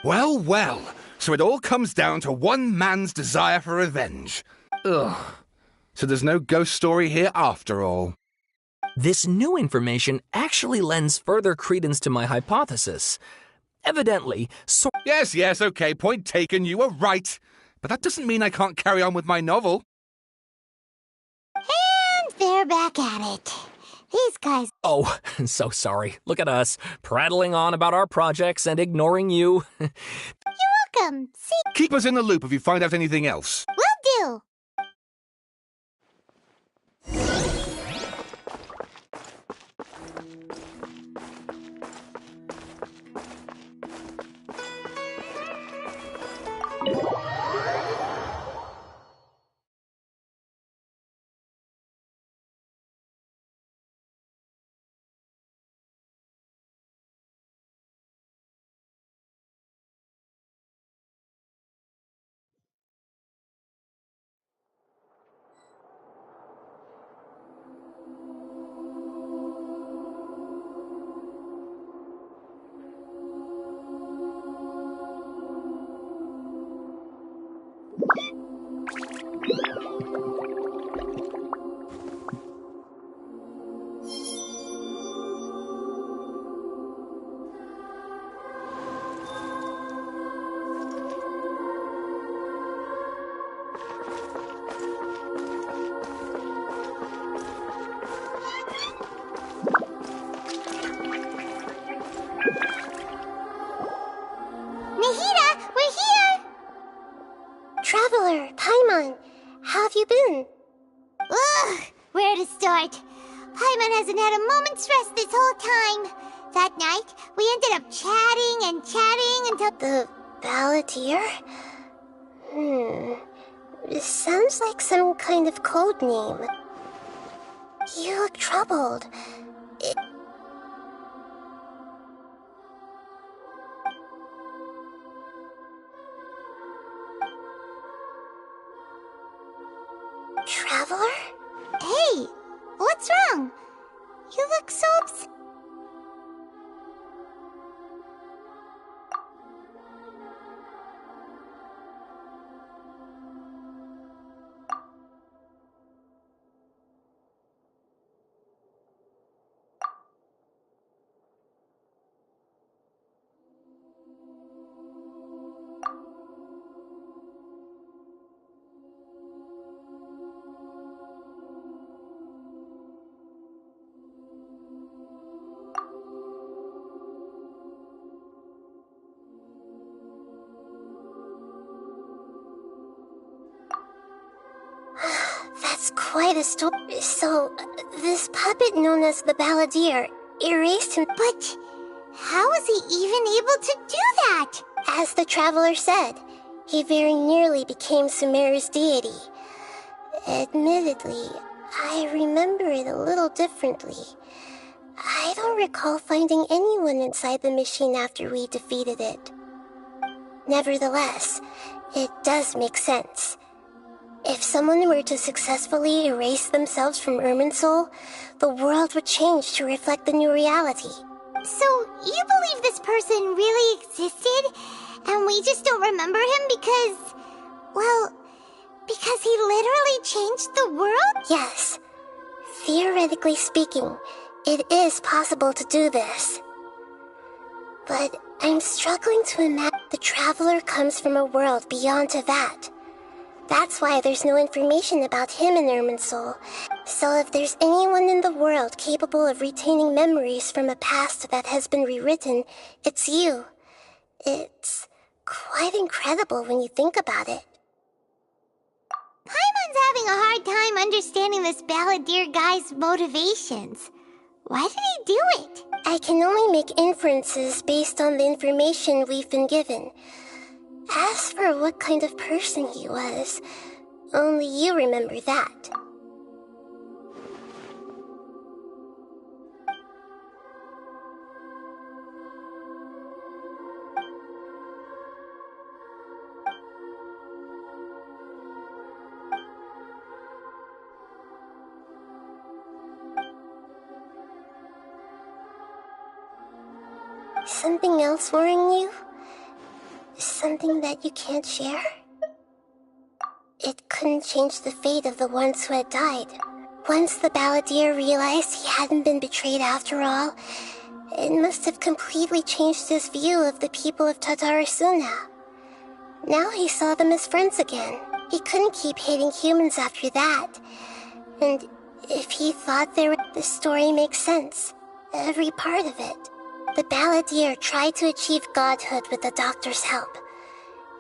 Well, well. So it all comes down to one man's desire for revenge. Ugh. So there's no ghost story here after all. This new information actually lends further credence to my hypothesis. Evidently, Yes, okay, point taken, you were right. But that doesn't mean I can't carry on with my novel. And they're back at it. These guys... Oh, so sorry. Look at us, prattling on about our projects and ignoring you. You're welcome. See... Keep us in the loop if you find out anything else. Will do. Nahida, we're here! Traveler, Paimon, how have you been? Ugh, where to start? Paimon hasn't had a moment's rest this whole time. That night, we ended up chatting and chatting until... The Balladeer? This sounds like some kind of code name. You look troubled. Traveler? Hey, what's wrong? You look so upset. That's quite a story. So, this puppet known as the Balladeer, erased him. But how was he even able to do that? As the traveler said, he very nearly became Sumeru's deity. Admittedly, I remember it a little differently. I don't recall finding anyone inside the machine after we defeated it. Nevertheless, it does make sense. If someone were to successfully erase themselves from Irminsul, the world would change to reflect the new reality. So, you believe this person really existed, and we just don't remember him because, well, because he literally changed the world? Yes. Theoretically speaking, it is possible to do this. But I'm struggling to imagine the traveler comes from a world beyond Tevat. That's why there's no information about him in Irminsul. So if there's anyone in the world capable of retaining memories from a past that has been rewritten, it's you. It's quite incredible when you think about it. Paimon's having a hard time understanding this balladeer guy's motivations. Why did he do it? I can only make inferences based on the information we've been given. As for what kind of person he was, only you remember that. Something else worrying you? Something that you can't share? It couldn't change the fate of the ones who had died. Once the balladeer realized he hadn't been betrayed after all, it must have completely changed his view of the people of Tatarasuna. Now he saw them as friends again. He couldn't keep hating humans after that. And if he thought the story makes sense, every part of it. The balladeer tried to achieve godhood with the doctor's help.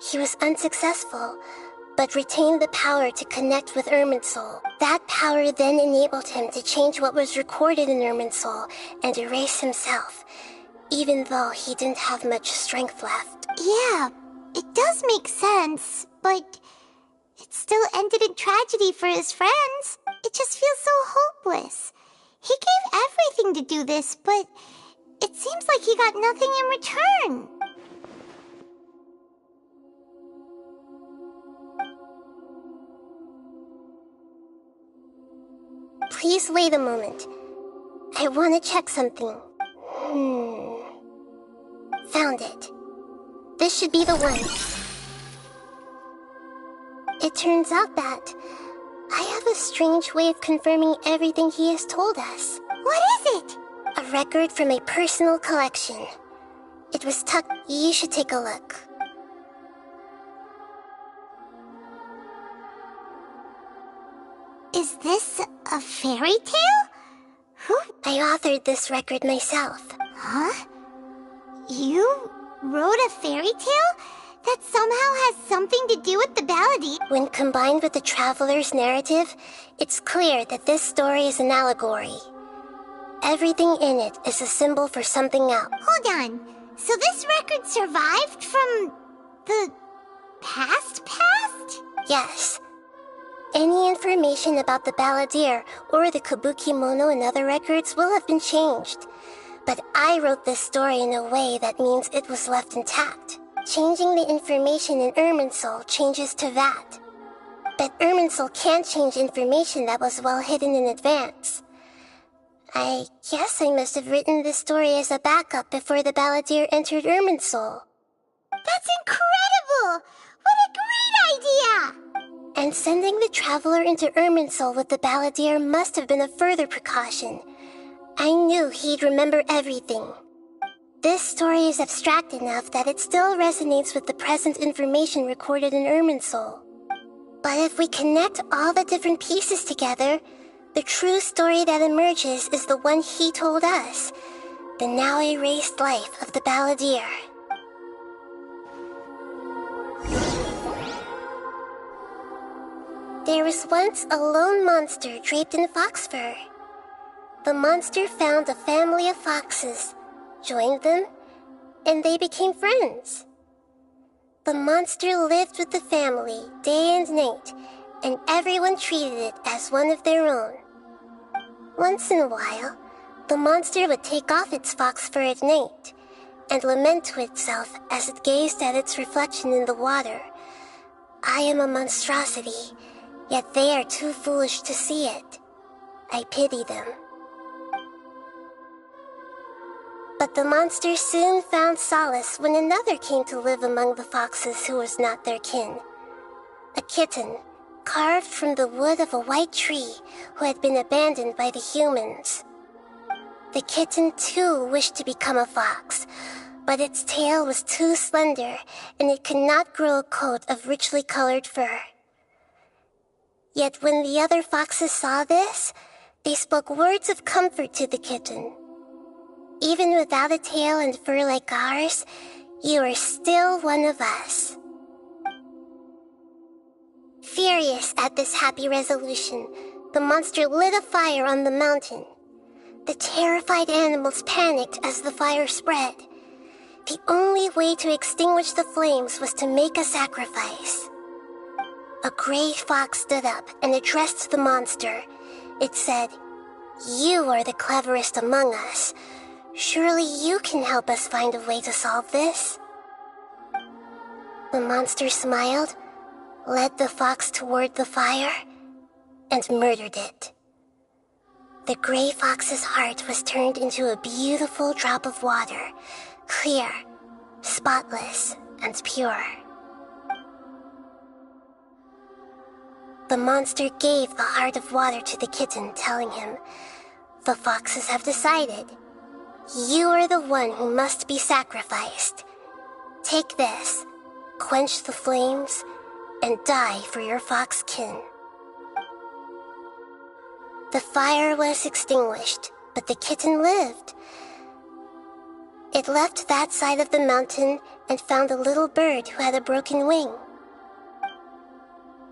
He was unsuccessful, but retained the power to connect with Irminsul. That power then enabled him to change what was recorded in Irminsul and erase himself, even though he didn't have much strength left. Yeah, it does make sense, but it still ended in tragedy for his friends. It just feels so hopeless. He gave everything to do this, but it seems like he got nothing in return. Please wait a moment. I want to check something. Found it. This should be the one. It turns out that I have a strange way of confirming everything he has told us. What is it? A record from a personal collection. It was tucked. You should take a look. Is this a fairy tale? Who? I authored this record myself. Huh? You wrote a fairy tale? That somehow has something to do with the balladeer? When combined with the traveler's narrative, it's clear that this story is an allegory. Everything in it is a symbol for something else. Hold on. So this record survived from the past? Yes. Any information about the balladeer or the kabuki-mono in other records will have been changed. But I wrote this story in a way that means it was left intact. Changing the information in Irminsul changes to that. But Irminsul can't change information that was well hidden in advance. I guess I must have written this story as a backup before the balladeer entered Irminsul. That's incredible! What a great idea! And sending the traveler into Irminsul with the balladeer must have been a further precaution. I knew he'd remember everything. This story is abstract enough that it still resonates with the present information recorded in Irminsul. But if we connect all the different pieces together, the true story that emerges is the one he told us, the now erased life of the balladeer. There was once a lone monster draped in fox fur. the monster found a family of foxes, joined them, and they became friends. The monster lived with the family day and night, and everyone treated it as one of their own. Once in a while, the monster would take off its fox fur at night and lament to itself as it gazed at its reflection in the water. I am a monstrosity, yet they are too foolish to see it. I pity them. But the monster soon found solace when another came to live among the foxes who was not their kin. A kitten, carved from the wood of a white tree who had been abandoned by the humans. The kitten too wished to become a fox, but its tail was too slender and it could not grow a coat of richly colored fur. Yet when the other foxes saw this, they spoke words of comfort to the kitten. Even without a tail and fur like ours, you are still one of us. Furious at this happy resolution, the monster lit a fire on the mountain. The terrified animals panicked as the fire spread. The only way to extinguish the flames was to make a sacrifice. A gray fox stood up and addressed the monster. It said, "You are the cleverest among us. Surely you can help us find a way to solve this." The monster smiled, led the fox toward the fire, and murdered it. The gray fox's heart was turned into a beautiful drop of water, clear, spotless, and pure. The monster gave the heart of water to the kitten, telling him, "The foxes have decided. You are the one who must be sacrificed. Take this, quench the flames, and die for your fox kin." The fire was extinguished, but the kitten lived. It left that side of the mountain and found a little bird who had a broken wing.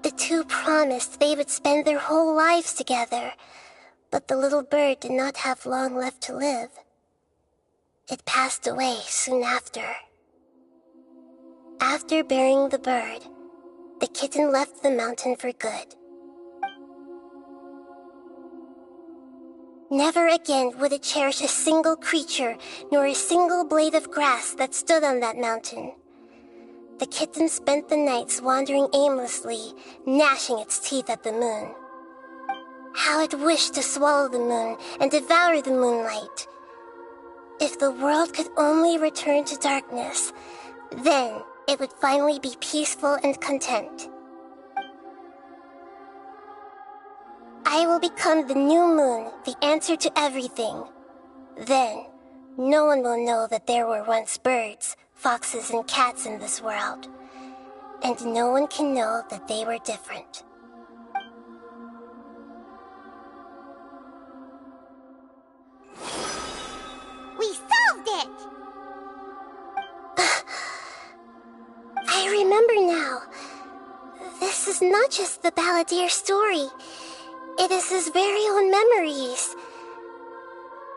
The two promised they would spend their whole lives together, but the little bird did not have long left to live. It passed away soon after. After burying the bird, the kitten left the mountain for good. Never again would it cherish a single creature, nor a single blade of grass that stood on that mountain. The kitten spent the nights wandering aimlessly, gnashing its teeth at the moon. How it wished to swallow the moon and devour the moonlight. If the world could only return to darkness, then it would finally be peaceful and content. I will become the new moon, the answer to everything. Then, no one will know that there were once birds, foxes, and cats in this world. And no one can know that they were different. We solved it! I remember now. This is not just the Balladeer story. It is his very own memories.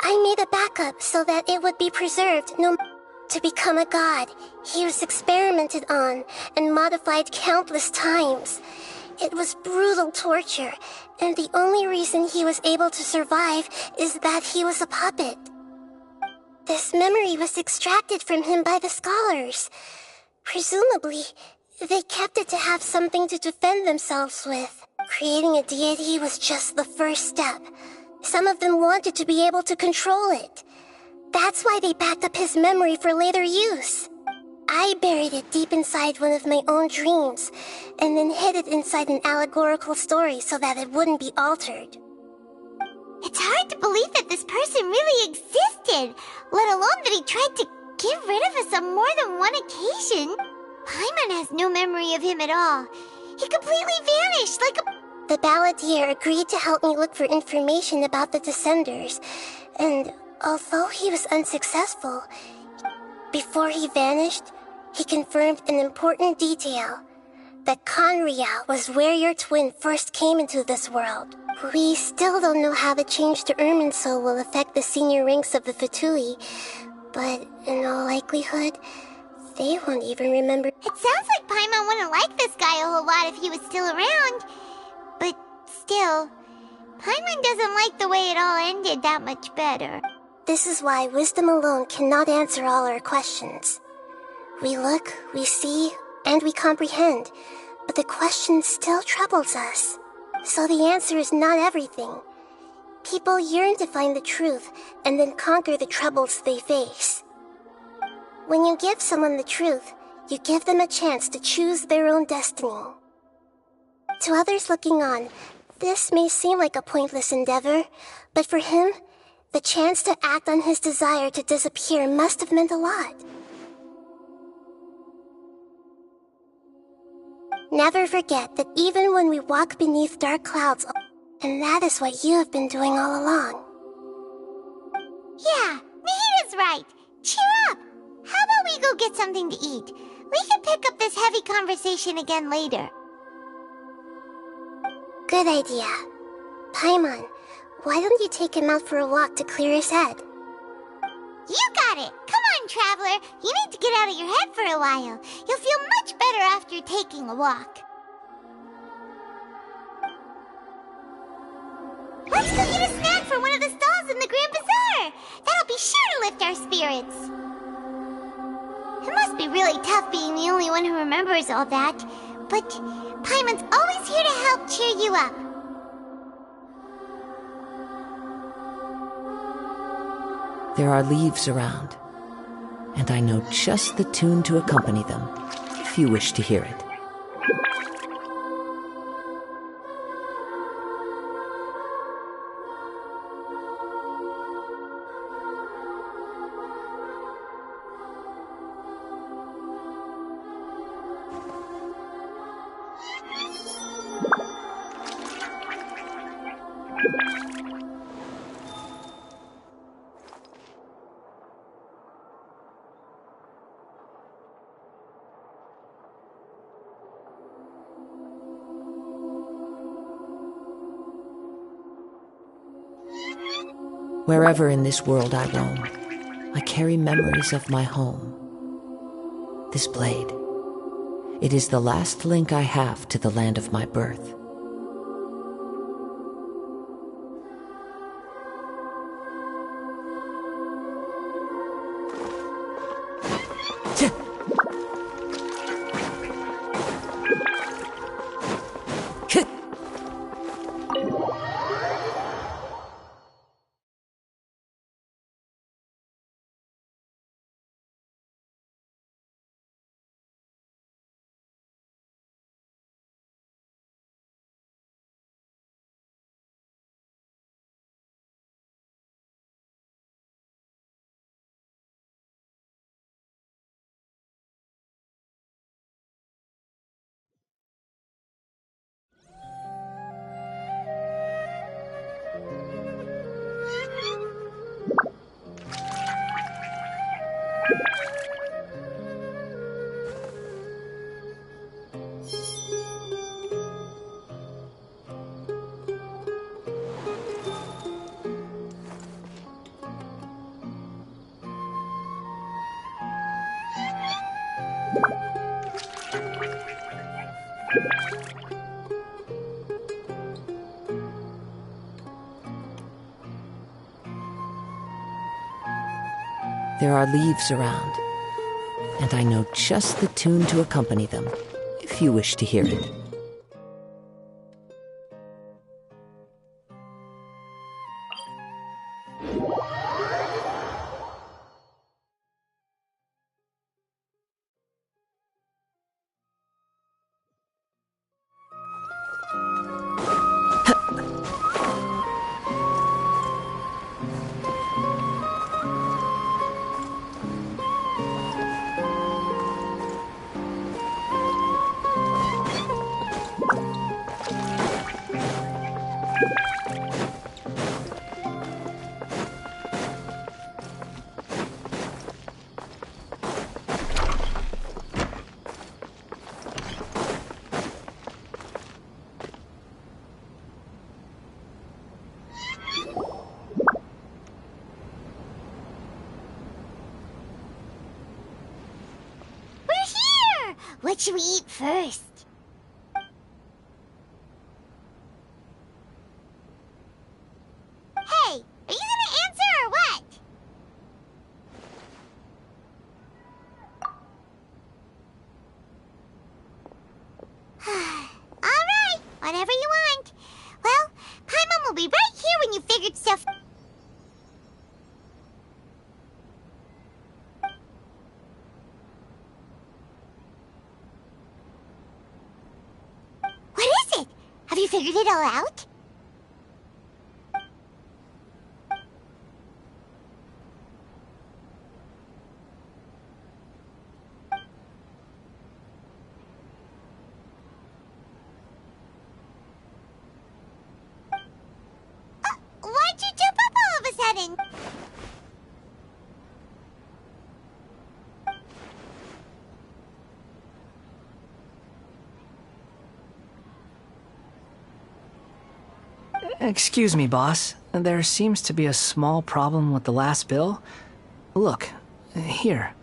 I made a backup so that it would be preserved to become a god. He was experimented on and modified countless times. It was brutal torture, and the only reason he was able to survive is that he was a puppet. This memory was extracted from him by the scholars. Presumably, they kept it to have something to defend themselves with. Creating a deity was just the first step. Some of them wanted to be able to control it. That's why they backed up his memory for later use. I buried it deep inside one of my own dreams, and then hid it inside an allegorical story so that it wouldn't be altered. It's hard to believe that this person really existed, let alone that he tried to get rid of us on more than one occasion. Paimon has no memory of him at all. He completely vanished, like a... The Balladeer agreed to help me look for information about the Descenders, and although he was unsuccessful, before he vanished, he confirmed an important detail. that Conria was where your twin first came into this world. We still don't know how the change to Irminsul will affect the senior ranks of the Fatui, but in all likelihood, they won't even remember. It sounds like Paimon wouldn't like this guy a whole lot if he was still around. But still, Paimon doesn't like the way it all ended that much better. This is why wisdom alone cannot answer all our questions. We look, we see, and we comprehend, but the question still troubles us. So the answer is not everything. People yearn to find the truth and then conquer the troubles they face. When you give someone the truth, you give them a chance to choose their own destiny. To others looking on, this may seem like a pointless endeavor, but for him, the chance to act on his desire to disappear must have meant a lot. Never forget that even when we walk beneath dark clouds, and that is what you have been doing all along. Yeah, Nahida's right. Cheer up! How about we go get something to eat? We can pick up this heavy conversation again later. Good idea. Paimon, why don't you take him out for a walk to clear his head? You got it! Come on, Traveler! You need to get out of your head for a while. You'll feel much better after taking a walk. Let's go get a snack from one of the stalls in the Grand Bazaar! That'll be sure to lift our spirits. It must be really tough being the only one who remembers all that, but Paimon's always here to help cheer you up. There are leaves around, and I know just the tune to accompany them, if you wish to hear it. Wherever in this world I roam, I carry memories of my home. This blade, it is the last link I have to the land of my birth. There are leaves around, and I know just the tune to accompany them, if you wish to hear it. What should we eat first? Hey, are you gonna answer or what? Alright, whatever you want. Well, Paimon will be right here when you figured stuff... What is it? Have you figured it all out? Why'd you jump up all of a sudden? Excuse me, boss. There seems to be a small problem with the last bill. Look, here.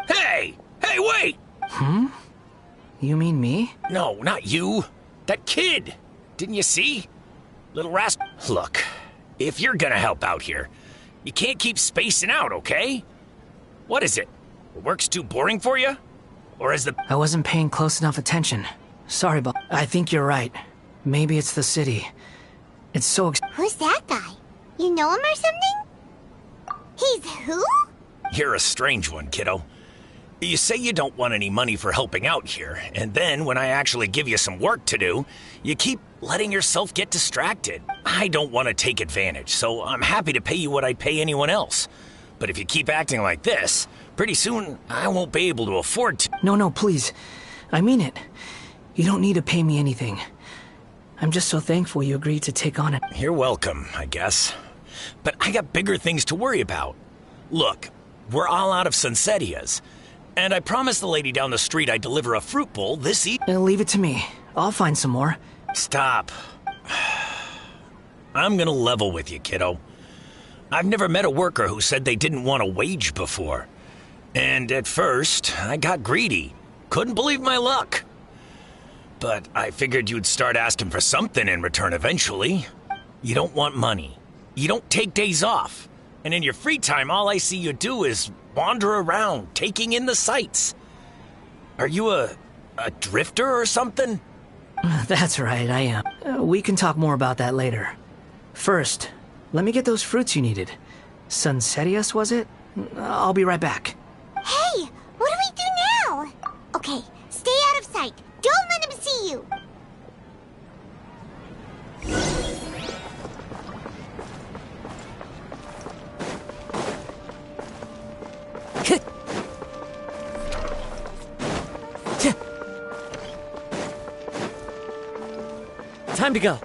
Hey! Hey, wait! Hmm? You mean me? No, not you. That kid! Didn't you see? Little rascal. Look, if you're gonna help out here, you can't keep spacing out, okay? What is it? The work's too boring for you? Or is the... I wasn't paying close enough attention. Sorry, boss. I think you're right. Maybe it's the city. It's so Who's that guy? You know him or something? He's who? You're a strange one, kiddo. You say you don't want any money for helping out here, and then when I actually give you some work to do, you keep letting yourself get distracted. I don't want to take advantage, so I'm happy to pay you what I'd pay anyone else. But if you keep acting like this, pretty soon I won't be able to afford to... No, please. I mean it. You don't need to pay me anything. I'm just so thankful you agreed to take on it. You're welcome, I guess. But I got bigger things to worry about. Look, we're all out of Sunsetias. And I promised the lady down the street I'd deliver a fruit bowl this evening. Leave it to me. I'll find some more. Stop. I'm gonna level with you, kiddo. I've never met a worker who said they didn't want a wage before. And at first, I got greedy. Couldn't believe my luck. But I figured you'd start asking for something in return eventually. You don't want money. You don't take days off. And in your free time, all I see you do is wander around, taking in the sights. Are you a drifter or something? That's right, I am. We can talk more about that later. First, let me get those fruits you needed. Sunsetias, was it? I'll be right back. Hey, what do we do now? Okay, stay out of sight. Don't let him see you. Time to go.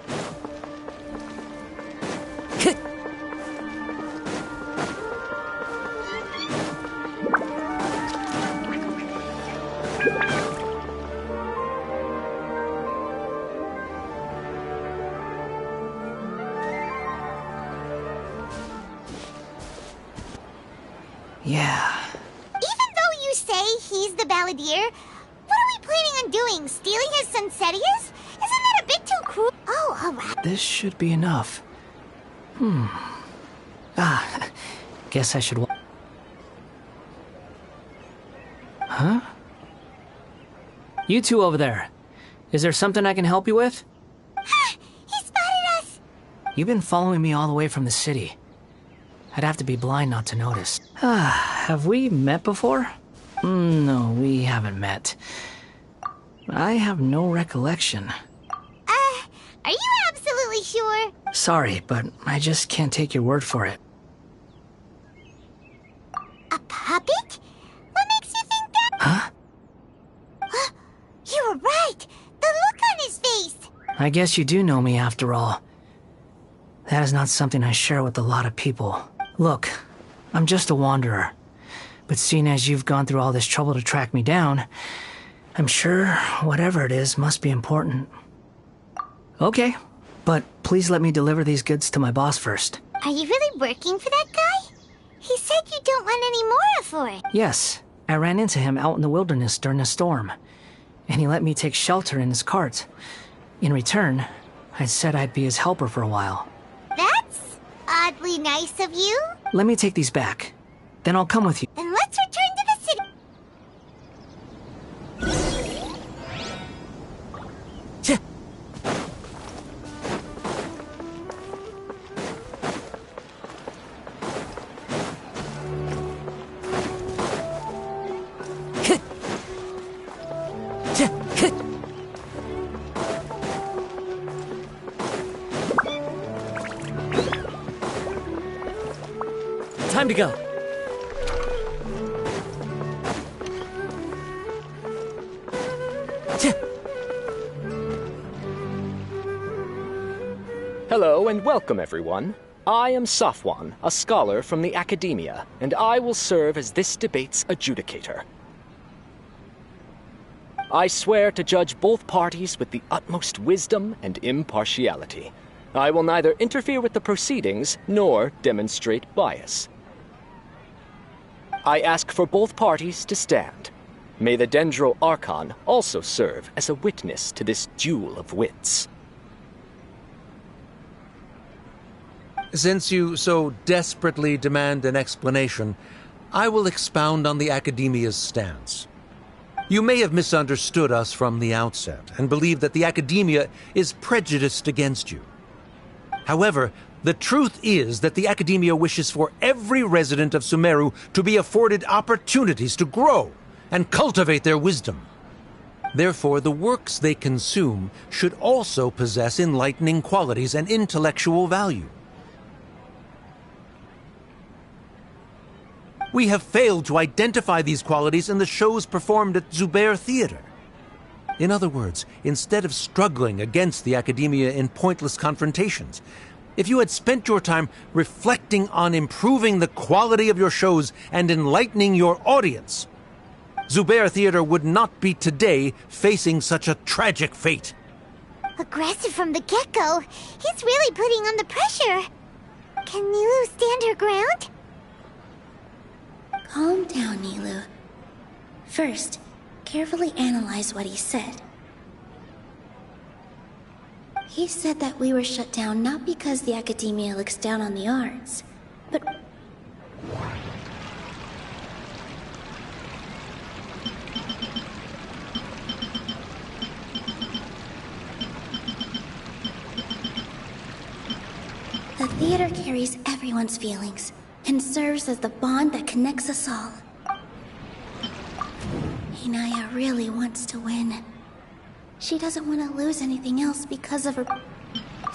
Yeah. Even though you say he's the balladeer, what are we planning on doing? Stealing his Sunsetias? Isn't that a bit too cruel? Oh, alright. This should be enough. Guess I should Huh? You two over there. Is there something I can help you with? He spotted us! You've been following me all the way from the city. I'd have to be blind not to notice. Have we met before? No, we haven't met. I have no recollection. Are you absolutely sure? Sorry, but I just can't take your word for it. A puppet? What makes you think that? Huh? You were right! The look on his face! I guess you do know me after all. That is not something I share with a lot of people. Look, I'm just a wanderer. But seeing as you've gone through all this trouble to track me down, I'm sure whatever it is must be important. Okay, But please let me deliver these goods to my boss first. Are you really working for that guy? He said you don't want any more for it. Yes, I ran into him out in the wilderness during a storm, and he let me take shelter in his cart. In return, I said I'd be his helper for a while. That's oddly nice of you. Let me take these back. Then I'll come with you. Then let's return to the city. Time to go. Hello and welcome, everyone. I am Safwan, a scholar from the Academia, and I will serve as this debate's adjudicator. I swear to judge both parties with the utmost wisdom and impartiality. I will neither interfere with the proceedings nor demonstrate bias. I ask for both parties to stand. May the Dendro Archon also serve as a witness to this duel of wits. Since you so desperately demand an explanation, I will expound on the Academia's stance. You may have misunderstood us from the outset and believe that the Academia is prejudiced against you. However, the truth is that the Academia wishes for every resident of Sumeru to be afforded opportunities to grow and cultivate their wisdom. Therefore, the works they consume should also possess enlightening qualities and intellectual value. We have failed to identify these qualities in the shows performed at Zubair Theater. In other words, instead of struggling against the Academia in pointless confrontations, if you had spent your time reflecting on improving the quality of your shows and enlightening your audience, Zubair Theater would not be today facing such a tragic fate. Aggressive from the get-go. He's really putting on the pressure. Can Nilu stand her ground? Calm down, Nilu. First, carefully analyze what he said. He said that we were shut down not because the Academia looks down on the arts, but... The theater carries everyone's feelings and serves as the bond that connects us all. Inaya really wants to win. She doesn't want to lose anything else because of her...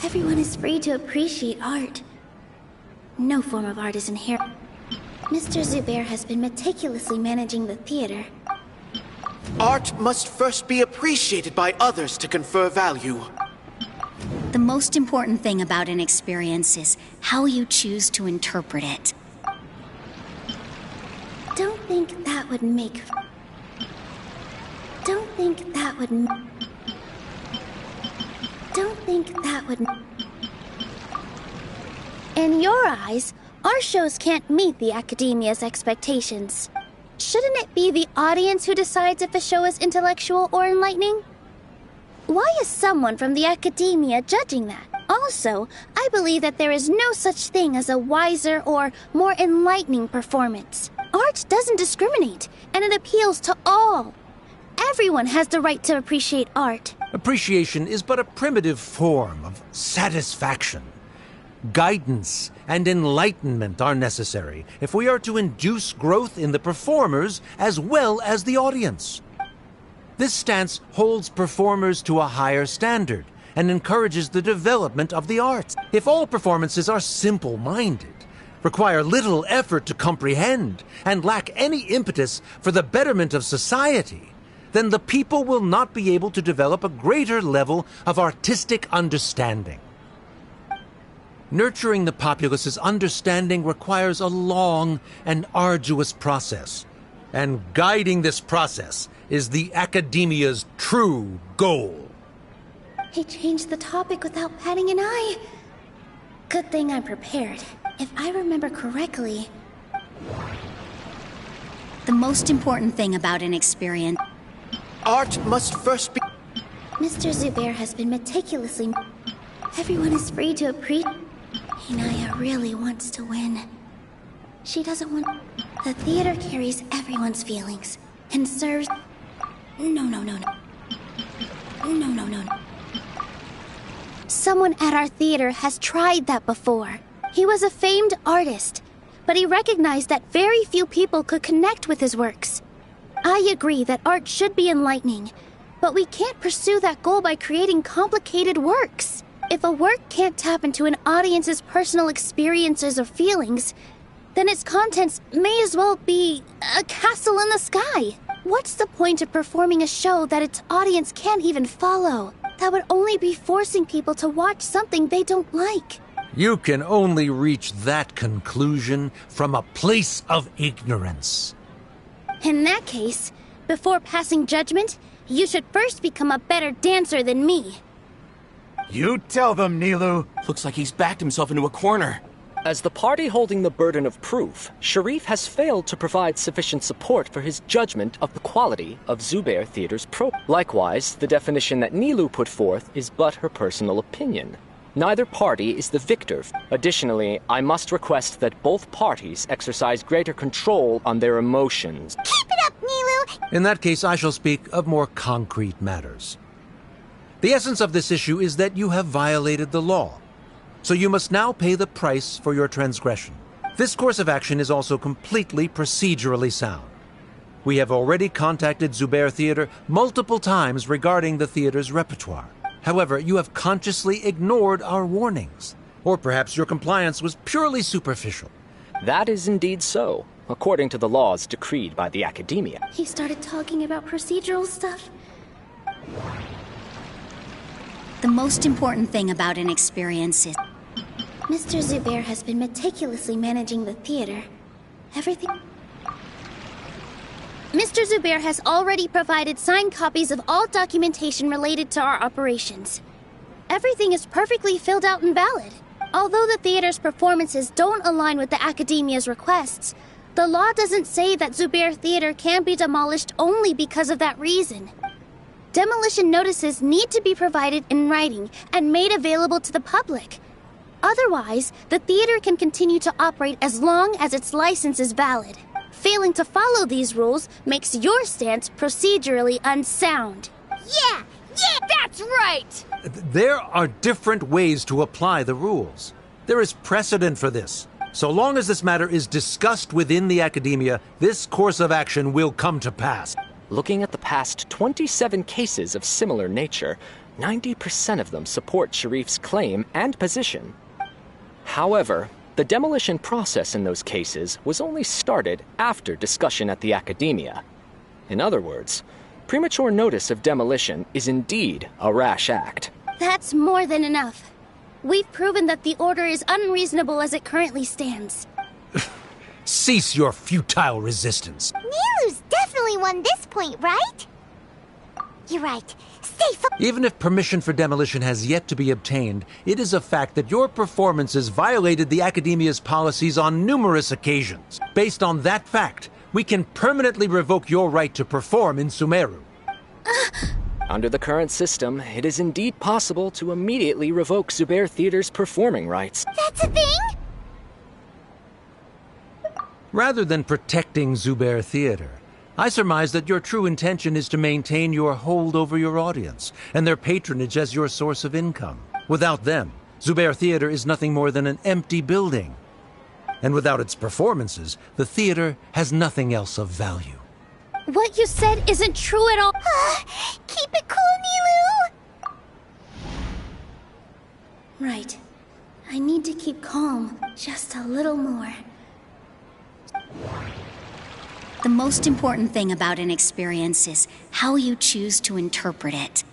Everyone is free to appreciate art. No form of art is inherent. Mr. Zubair has been meticulously managing the theater. Art must first be appreciated by others to confer value. The most important thing about an experience is how you choose to interpret it. Don't think that would make... Don't think that would... Don't think that would... In your eyes, our shows can't meet the Academia's expectations. Shouldn't it be the audience who decides if a show is intellectual or enlightening? Why is someone from the Academia judging that? Also, I believe that there is no such thing as a wiser or more enlightening performance. Art doesn't discriminate, and it appeals to all. Everyone has the right to appreciate art. Appreciation is but a primitive form of satisfaction. Guidance and enlightenment are necessary if we are to induce growth in the performers as well as the audience. This stance holds performers to a higher standard and encourages the development of the arts. If all performances are simple-minded, require little effort to comprehend, and lack any impetus for the betterment of society, then the people will not be able to develop a greater level of artistic understanding. Nurturing the populace's understanding requires a long and arduous process, and guiding this process is the Academia's true goal. He changed the topic without batting an eye. Good thing I'm prepared. If I remember correctly... The most important thing about an experience... Art must first be... Mr. Zubair has been meticulously... Everyone is free to appreciate... Inaya really wants to win. She doesn't want... The theater carries everyone's feelings and serves... No. Someone at our theater has tried that before. He was a famed artist, but he recognized that very few people could connect with his works. I agree that art should be enlightening, but we can't pursue that goal by creating complicated works. If a work can't tap into an audience's personal experiences or feelings, then its contents may as well be a castle in the sky. What's the point of performing a show that its audience can't even follow? That would only be forcing people to watch something they don't like. You can only reach that conclusion from a place of ignorance. In that case, before passing judgment, you should first become a better dancer than me. You tell them, Nilu. Looks like he's backed himself into a corner. As the party holding the burden of proof, Sharif has failed to provide sufficient support for his judgment of the quality of Zubair Theater's Likewise, the definition that Nilu put forth is but her personal opinion. Neither party is the victor. Additionally, I must request that both parties exercise greater control on their emotions. Keep it up, Nilu! In that case, I shall speak of more concrete matters. The essence of this issue is that you have violated the law. So you must now pay the price for your transgression. This course of action is also completely procedurally sound. We have already contacted Zubair Theater multiple times regarding the theater's repertoire. However, you have consciously ignored our warnings. Or perhaps your compliance was purely superficial. That is indeed so, according to the laws decreed by the Academia. He started talking about procedural stuff. The most important thing about an experience is... Mr. Zubair has been meticulously managing the theater. Everything... Mr. Zubair has already provided signed copies of all documentation related to our operations. Everything is perfectly filled out and valid. Although the theater's performances don't align with the Academia's requests, the law doesn't say that Zubair Theater can be demolished only because of that reason. Demolition notices need to be provided in writing and made available to the public. Otherwise, the theater can continue to operate as long as its license is valid. Failing to follow these rules makes your stance procedurally unsound. Yeah, that's right! There are different ways to apply the rules. There is precedent for this. So long as this matter is discussed within the Academia, this course of action will come to pass. Looking at the past 27 cases of similar nature, 90% of them support Sharif's claim and position. However, the demolition process in those cases was only started after discussion at the Academia. In other words, premature notice of demolition is indeed a rash act. That's more than enough. We've proven that the order is unreasonable as it currently stands. Cease your futile resistance. Nilu's definitely won this point, right? You're right. Even if permission for demolition has yet to be obtained, it is a fact that your performances violated the Academia's policies on numerous occasions. Based on that fact, we can permanently revoke your right to perform in Sumeru. Under the current system, it is indeed possible to immediately revoke Zubair Theater's performing rights. That's a thing? Rather than protecting Zubair Theater, I surmise that your true intention is to maintain your hold over your audience and their patronage as your source of income. Without them, Zubair Theater is nothing more than an empty building. And without its performances, the theater has nothing else of value. What you said isn't true at all. Keep it cool, Nilu! Right. I need to keep calm just a little more. The most important thing about an experience is how you choose to interpret it.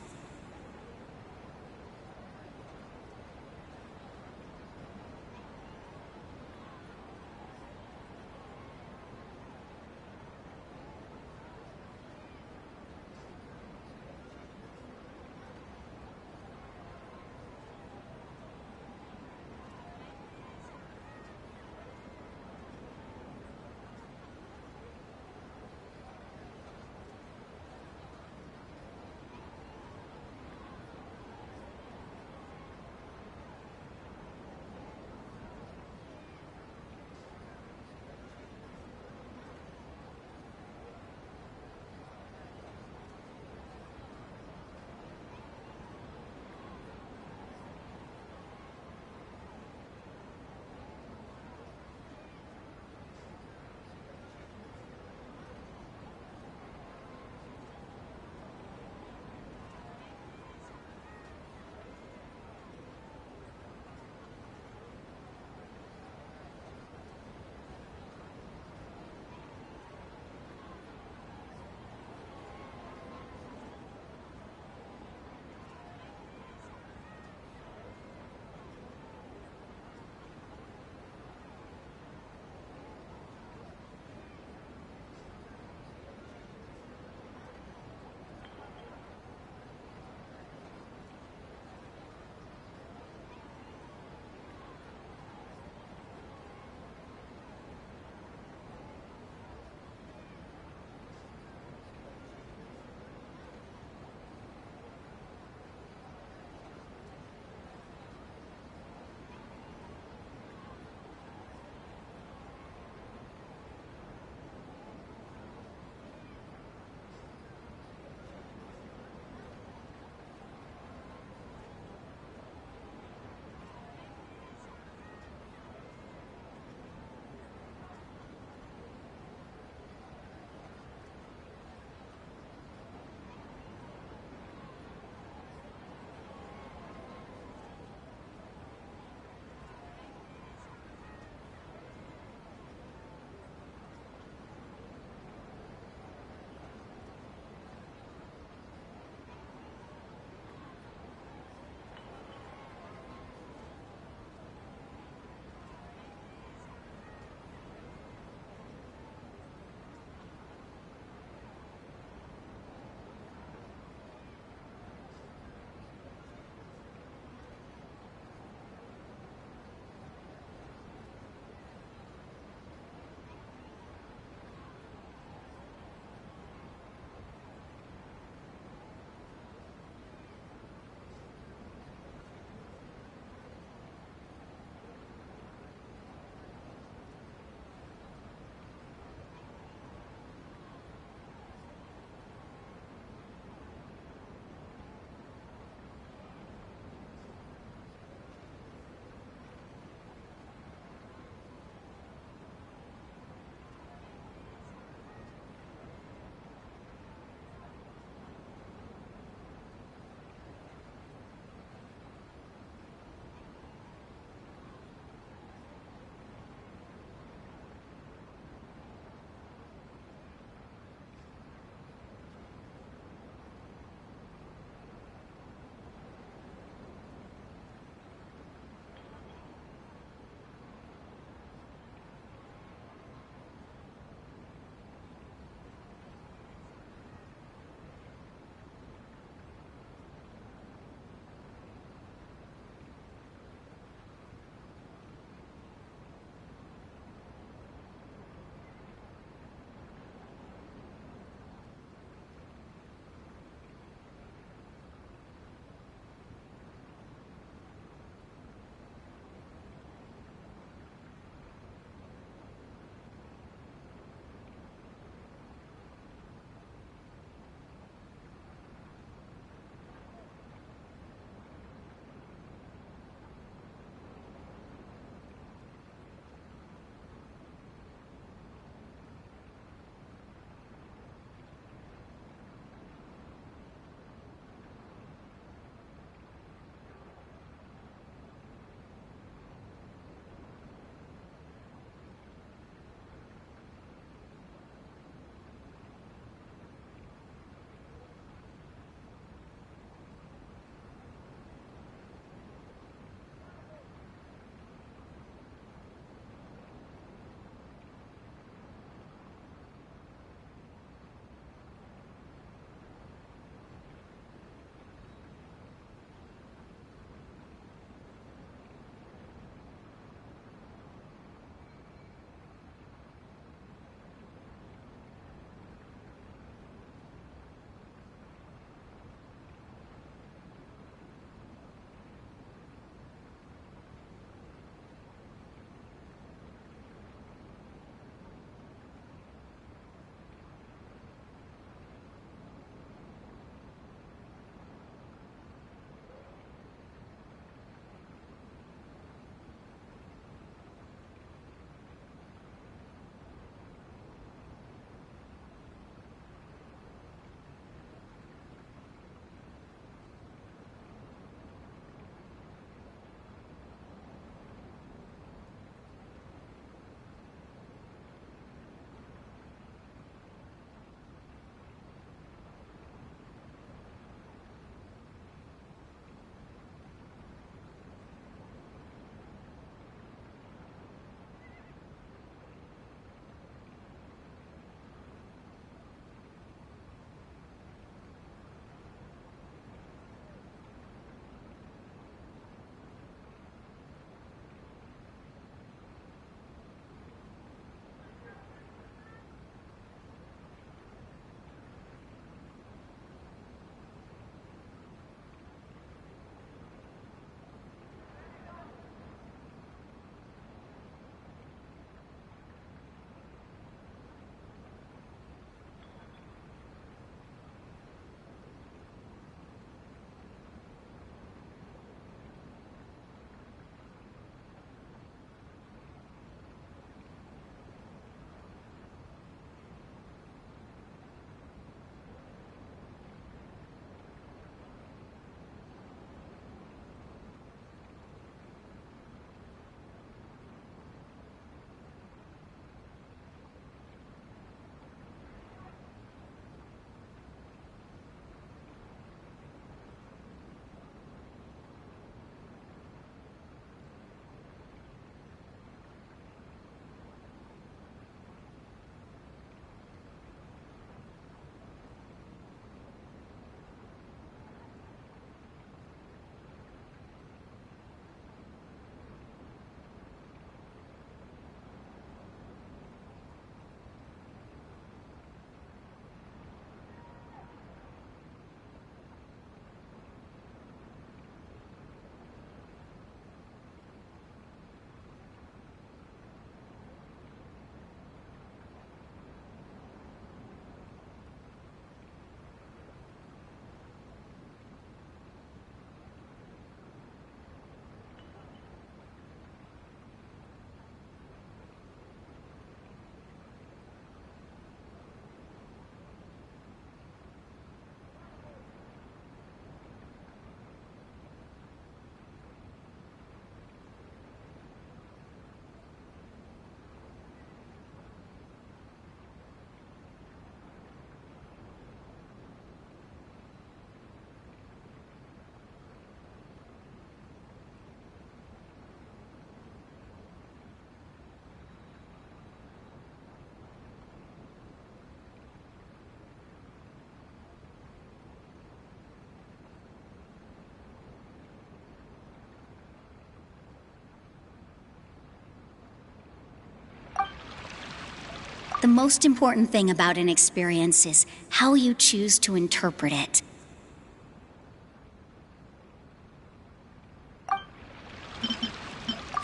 The most important thing about an experience is how you choose to interpret it.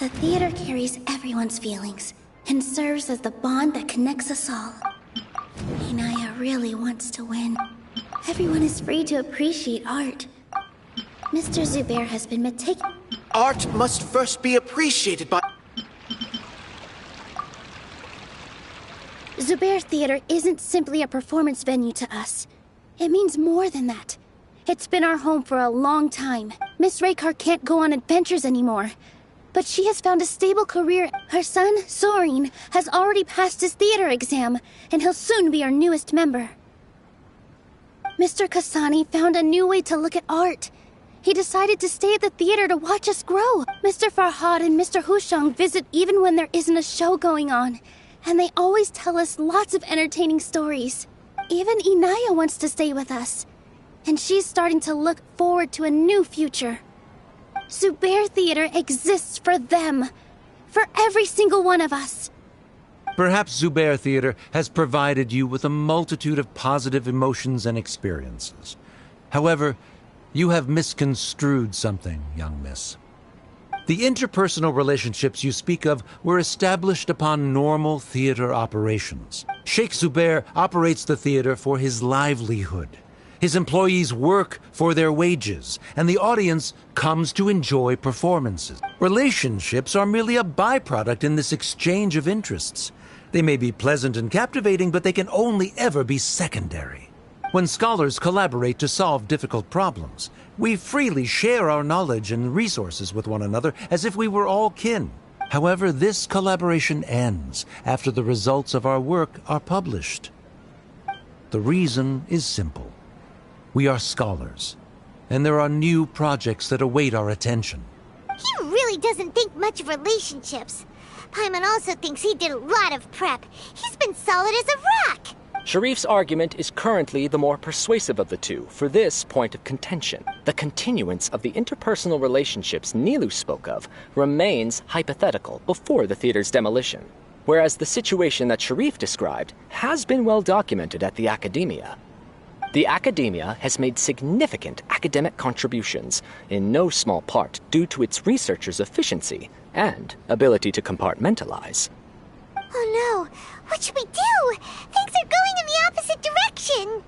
The theater carries everyone's feelings and serves as the bond that connects us all. Inaya really wants to win. Everyone is free to appreciate art. Mr. Zubair has been meticulous. Art must first be appreciated by... Zubair Theater isn't simply a performance venue to us. It means more than that. It's been our home for a long time. Miss Raykar can't go on adventures anymore. But she has found a stable career. Her son, Sorin, has already passed his theater exam, and he'll soon be our newest member. Mr. Kasani found a new way to look at art. He decided to stay at the theater to watch us grow. Mr. Farhad and Mr. Hushang visit even when there isn't a show going on, and they always tell us lots of entertaining stories. Even Inaya wants to stay with us, and she's starting to look forward to a new future. Zubair Theater exists for them. For every single one of us. Perhaps Zubair Theater has provided you with a multitude of positive emotions and experiences. However, you have misconstrued something, young miss. The interpersonal relationships you speak of were established upon normal theater operations. Sheikh Zubair operates the theater for his livelihood. His employees work for their wages, and the audience comes to enjoy performances. Relationships are merely a byproduct in this exchange of interests. They may be pleasant and captivating, but they can only ever be secondary. When scholars collaborate to solve difficult problems, we freely share our knowledge and resources with one another as if we were all kin. However, this collaboration ends after the results of our work are published. The reason is simple. We are scholars, and there are new projects that await our attention. He really doesn't think much of relationships. Paimon also thinks he did a lot of prep. He's been solid as a rock. Sharif's argument is currently the more persuasive of the two for this point of contention. The continuance of the interpersonal relationships Nilu spoke of remains hypothetical before the theater's demolition, whereas the situation that Sharif described has been well documented at the Academia. The Academia has made significant academic contributions, in no small part due to its researchers' efficiency and ability to compartmentalize. Oh no! What should we do? Things are going in the opposite direction!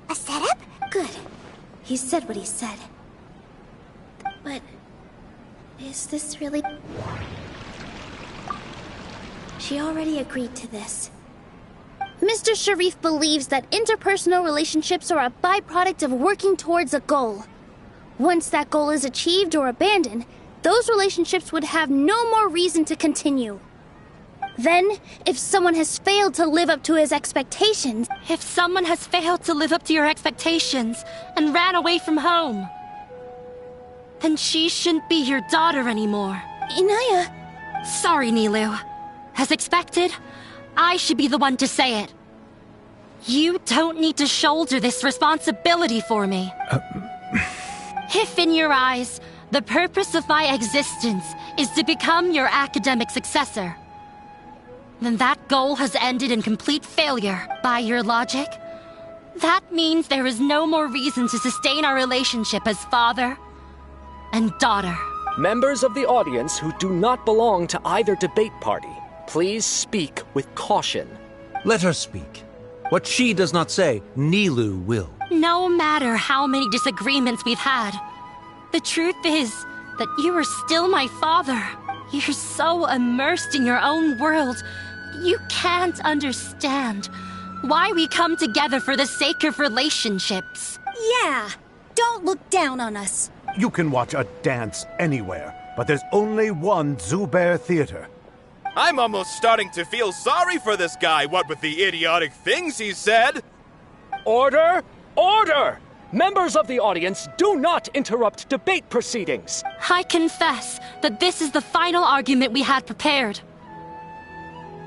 A setup? Good. He said what he said. But is this really... She already agreed to this. Mr. Sharif believes that interpersonal relationships are a byproduct of working towards a goal. Once that goal is achieved or abandoned, those relationships would have no more reason to continue. Then, if someone has failed to live up to his expectations... If someone has failed to live up to your expectations and ran away from home, then she shouldn't be your daughter anymore. Inaya... Sorry, Nilu. As expected, I should be the one to say it. You don't need to shoulder this responsibility for me. If in your eyes, the purpose of my existence is to become your academic successor, then that goal has ended in complete failure. By your logic, that means there is no more reason to sustain our relationship as father and daughter. Members of the audience who do not belong to either debate party, please speak with caution. Let her speak. What she does not say, Nilu will. No matter how many disagreements we've had, the truth is that you are still my father. You're so immersed in your own world, you can't understand why we come together for the sake of relationships. Yeah, don't look down on us. You can watch a dance anywhere, but there's only one Zubair Theater. I'm almost starting to feel sorry for this guy, what with the idiotic things he said. Order! Order! Members of the audience, do not interrupt debate proceedings. I confess that this is the final argument we had prepared.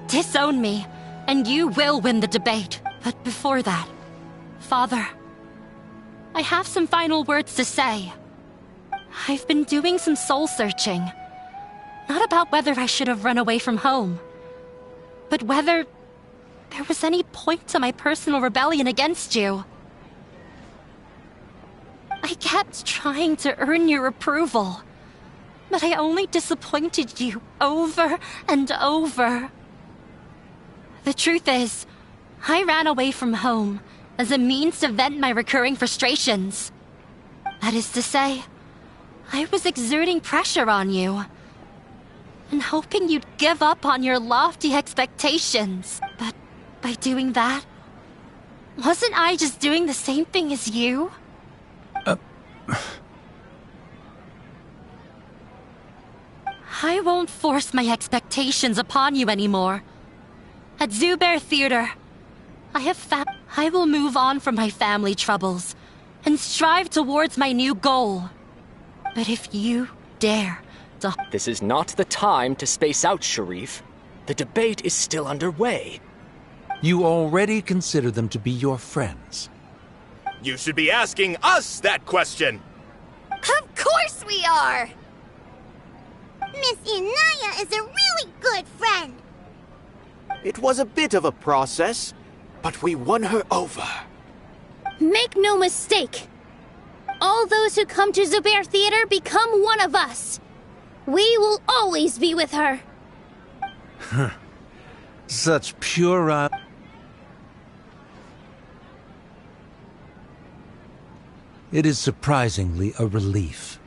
Disown me, and you will win the debate. But before that, Father, I have some final words to say. I've been doing some soul-searching. Not about whether I should have run away from home, but whether there was any point to my personal rebellion against you. I kept trying to earn your approval, but I only disappointed you over and over. The truth is, I ran away from home as a means to vent my recurring frustrations. That is to say, I was exerting pressure on you, and hoping you'd give up on your lofty expectations. But by doing that, wasn't I just doing the same thing as you? I won't force my expectations upon you anymore. At Zubair Theater, I will move on from my family troubles and strive towards my new goal. But if you dare to... This is not the time to space out, Sharif. The debate is still underway. You already consider them to be your friends. You should be asking us that question. Of course we are! Miss Inaya is a really good friend. It was a bit of a process, but we won her over. Make no mistake. All those who come to Zubair Theater become one of us. We will always be with her. Such pure... It is surprisingly a relief.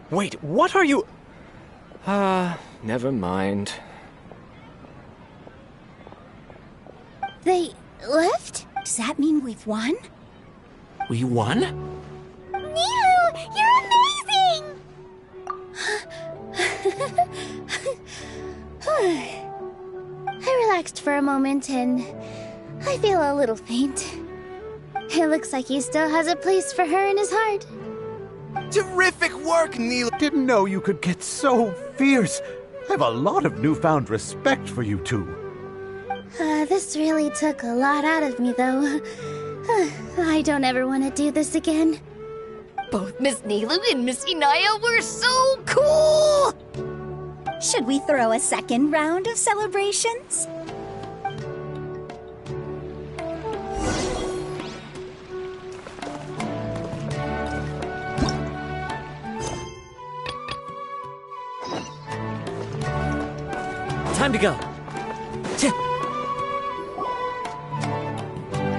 Wait, what are you... never mind. They left? Does that mean we've won? We won? Nilu, you're amazing! I relaxed for a moment and I feel a little faint. It looks like he still has a place for her in his heart. Terrific work, Neil. Didn't know you could get so fierce. I have a lot of newfound respect for you two. This really took a lot out of me, though. I don't ever want to do this again. Both Miss Nilu and Miss Inaya were so cool! Should we throw a second round of celebrations? Time to go.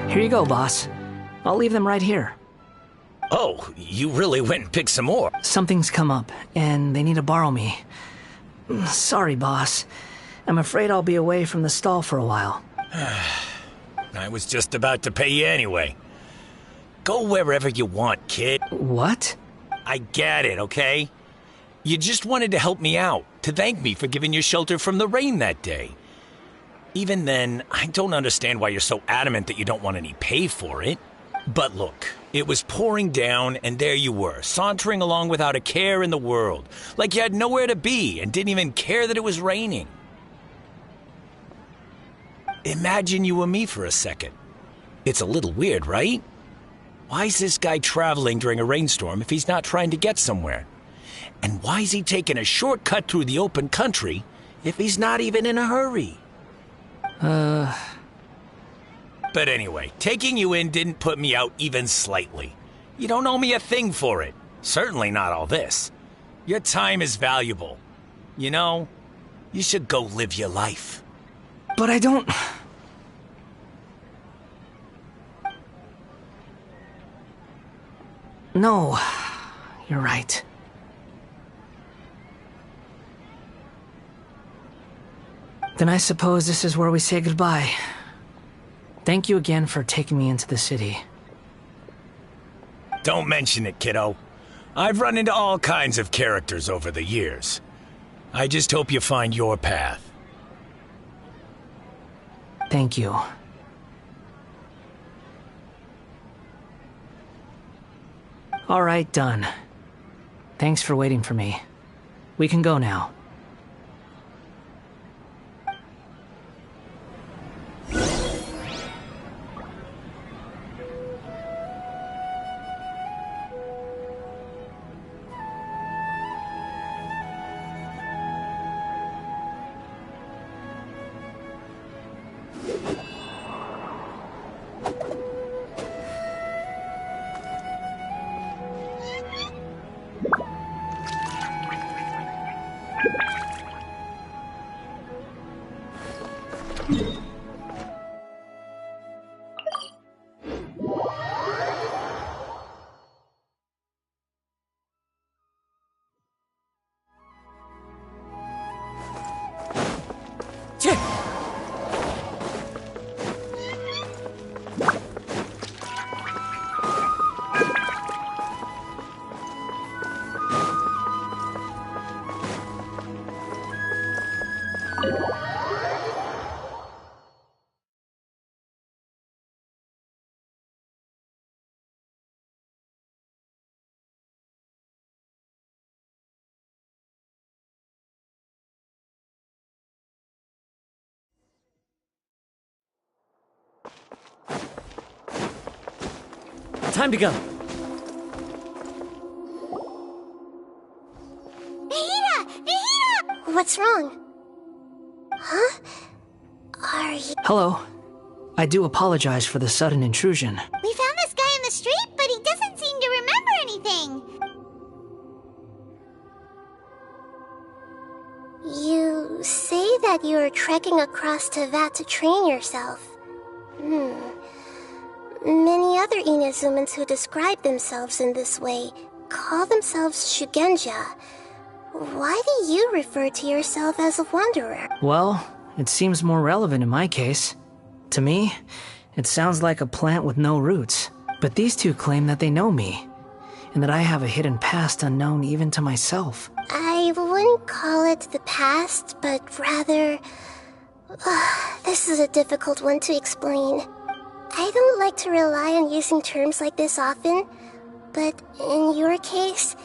Here you go, boss. I'll leave them right here. Oh, you really went and picked some more? Something's come up, and they need to borrow me. Sorry, boss. I'm afraid I'll be away from the stall for a while. I was just about to pay you anyway. Go wherever you want, kid. What? I get it, okay? You just wanted to help me out, to thank me for giving you shelter from the rain that day. Even then, I don't understand why you're so adamant that you don't want any pay for it. But look, it was pouring down, and there you were, sauntering along without a care in the world, like you had nowhere to be and didn't even care that it was raining. Imagine you were me for a second. It's a little weird, right? Why is this guy traveling during a rainstorm if he's not trying to get somewhere? And why is he taking a shortcut through the open country if he's not even in a hurry? But anyway, taking you in didn't put me out even slightly. You don't owe me a thing for it. Certainly not all this. Your time is valuable. You know, you should go live your life. But I don't... No, you're right. Then I suppose this is where we say goodbye. Thank you again for taking me into the city. Don't mention it, kiddo. I've run into all kinds of characters over the years. I just hope you find your path. Thank you. All right, done. Thanks for waiting for me. We can go now. Time to go. What's wrong? Huh? Are you... Hello. I do apologize for the sudden intrusion. We found this guy in the street, but he doesn't seem to remember anything. You say that you are trekking across Teyvat to train yourself. Many other Inazumans who describe themselves in this way call themselves Shugenja. Why do you refer to yourself as a wanderer? Well, it seems more relevant in my case. To me, it sounds like a plant with no roots. But these two claim that they know me, and that I have a hidden past unknown even to myself. I wouldn't call it the past, but rather... this is a difficult one to explain. I don't like to rely on using terms like this often, but in your case,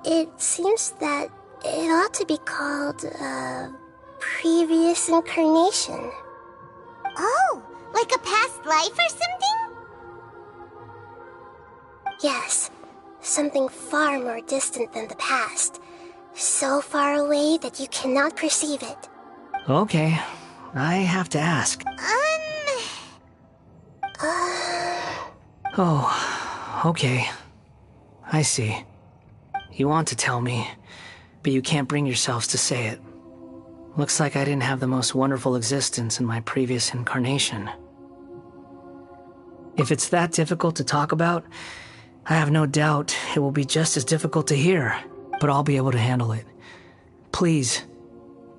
it seems that it ought to be called, previous incarnation. Oh, like a past life or something? Yes, something far more distant than the past. So far away that you cannot perceive it. Okay, I have to ask. Oh, okay. I see. You want to tell me, but you can't bring yourselves to say it. Looks like I didn't have the most wonderful existence in my previous incarnation. If it's that difficult to talk about, I have no doubt it will be just as difficult to hear, but I'll be able to handle it. Please,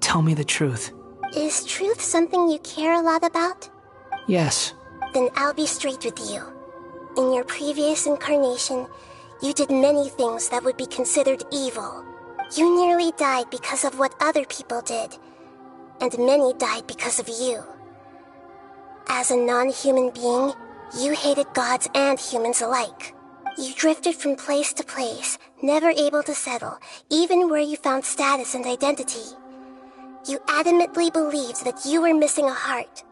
tell me the truth. Is truth something you care a lot about? Yes. Then I'll be straight with you. In your previous incarnation, you did many things that would be considered evil. You nearly died because of what other people did, and many died because of you. As a non-human being, you hated gods and humans alike. You drifted from place to place, never able to settle, even where you found status and identity. You adamantly believed that you were missing a heart.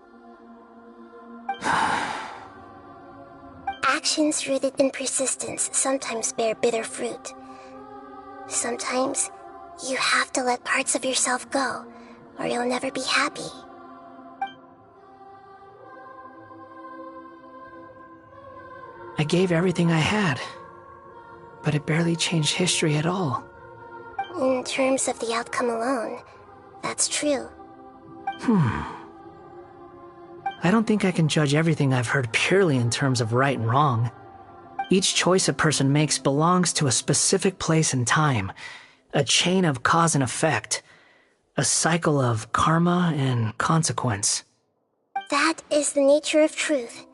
Actions rooted in persistence sometimes bear bitter fruit. Sometimes, you have to let parts of yourself go, or you'll never be happy. I gave everything I had, but it barely changed history at all. In terms of the outcome alone, that's true. I don't think I can judge everything I've heard purely in terms of right and wrong. Each choice a person makes belongs to a specific place and time, a chain of cause and effect, a cycle of karma and consequence. That is the nature of truth.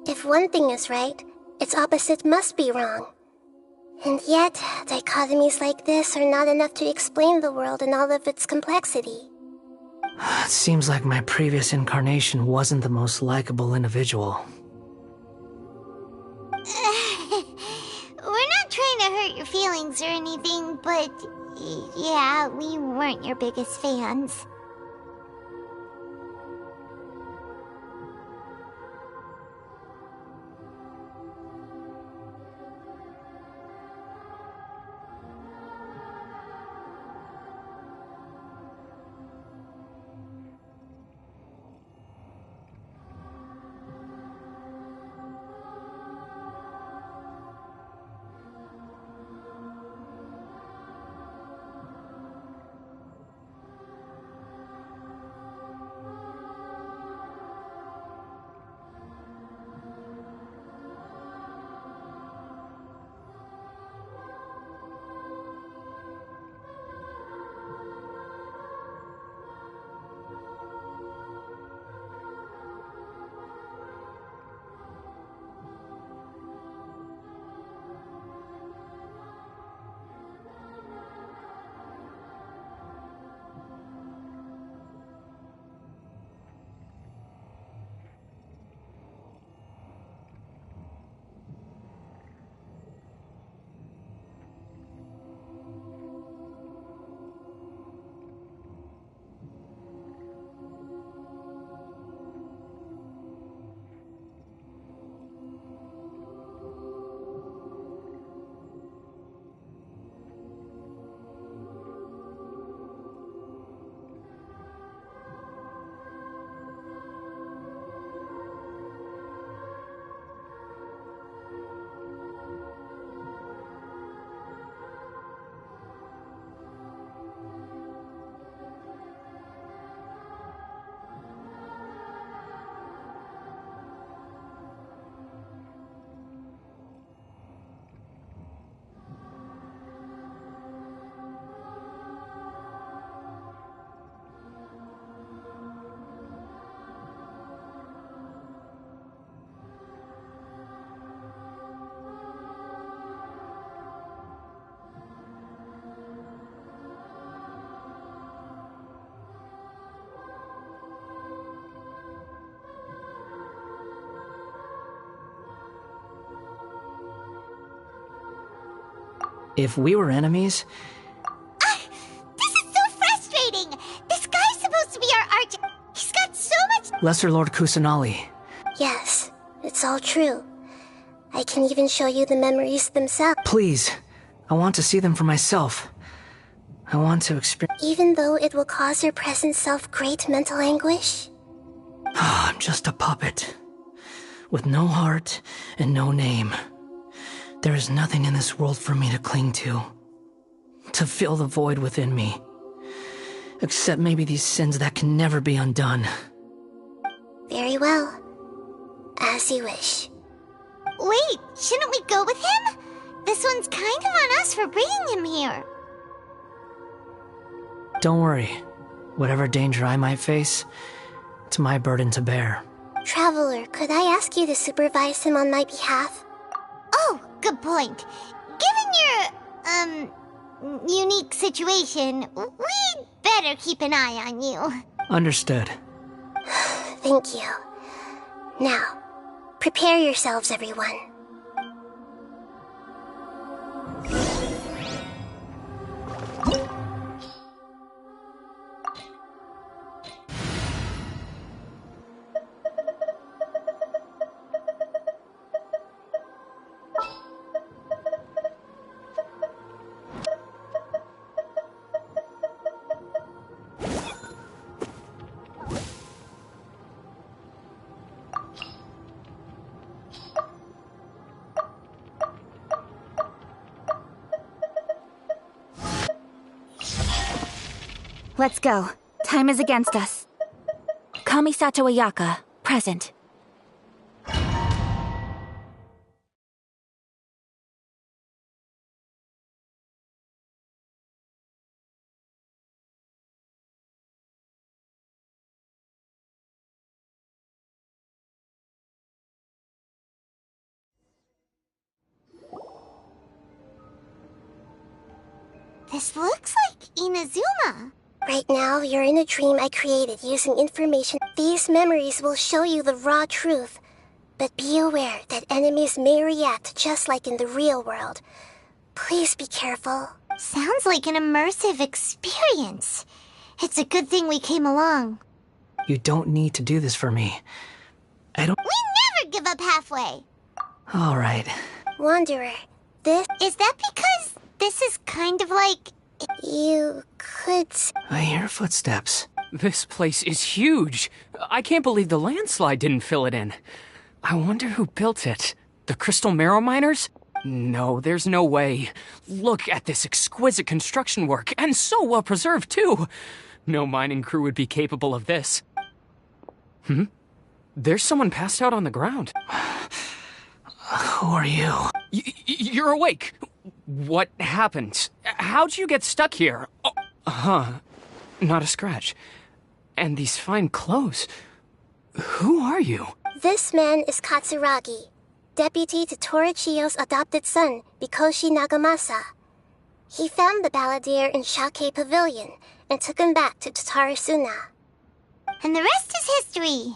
If one thing is right, its opposite must be wrong. And yet, dichotomies like this are not enough to explain the world in all of its complexity. It seems like my previous incarnation wasn't the most likable individual. We're not trying trying to hurt your feelings or anything, but yeah, we weren't your biggest fans. If we were enemies... This is so frustrating! This guy's supposed to be our arch... He's got so much... Lesser Lord Kusanali. Yes, it's all true. I can even show you the memories themselves. Please, I want to see them for myself. I want to experience... Even though it will cause your present self great mental anguish? I'm just a puppet. With no heart and no name. There is nothing in this world for me to cling to fill the void within me. Except maybe these sins that can never be undone. Very well. As you wish. Wait, shouldn't we go with him? This one's kind of on us for bringing him here. Don't worry. Whatever danger I might face, it's my burden to bear. Traveler, could I ask you to supervise him on my behalf? Oh, good point. Given your, unique situation, we'd better keep an eye on you. Understood. Thank you. Now, prepare yourselves, everyone. Let's go. Time is against us. Kamisato Ayaka, present. This looks like Inazuma. Right now, you're in a dream I created using information. These memories will show you the raw truth. But be aware that enemies may react just like in the real world. Please be careful. Sounds like an immersive experience. It's a good thing we came along. You don't need to do this for me. I don't... We never give up halfway! All right. Wanderer, this... Is that because this is kind of like... You could... I hear footsteps. This place is huge. I can't believe the landslide didn't fill it in. I wonder who built it. The Crystal Marrow Miners? No, there's no way. Look at this exquisite construction work, and so well preserved, too. No mining crew would be capable of this. There's someone passed out on the ground. Who are you? You're awake. What happened? How'd you get stuck here? Not a scratch. And these fine clothes. Who are you? This man is Katsuragi, deputy to Torichiyo's adopted son, Mikoshi Nagamasa. He found the balladeer in Shake Pavilion and took him back to Tatarasuna. And the rest is history.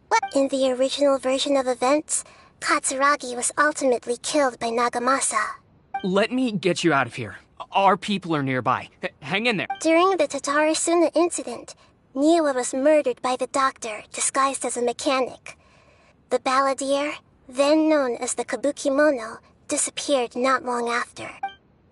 What? In the original version of events, Katsuragi was ultimately killed by Nagamasa. Let me get you out of here. Our people are nearby. Hang in there. During the Tatarasuna incident, Niwa was murdered by the doctor disguised as a mechanic. The balladeer, then known as the Kabukimono, disappeared not long after.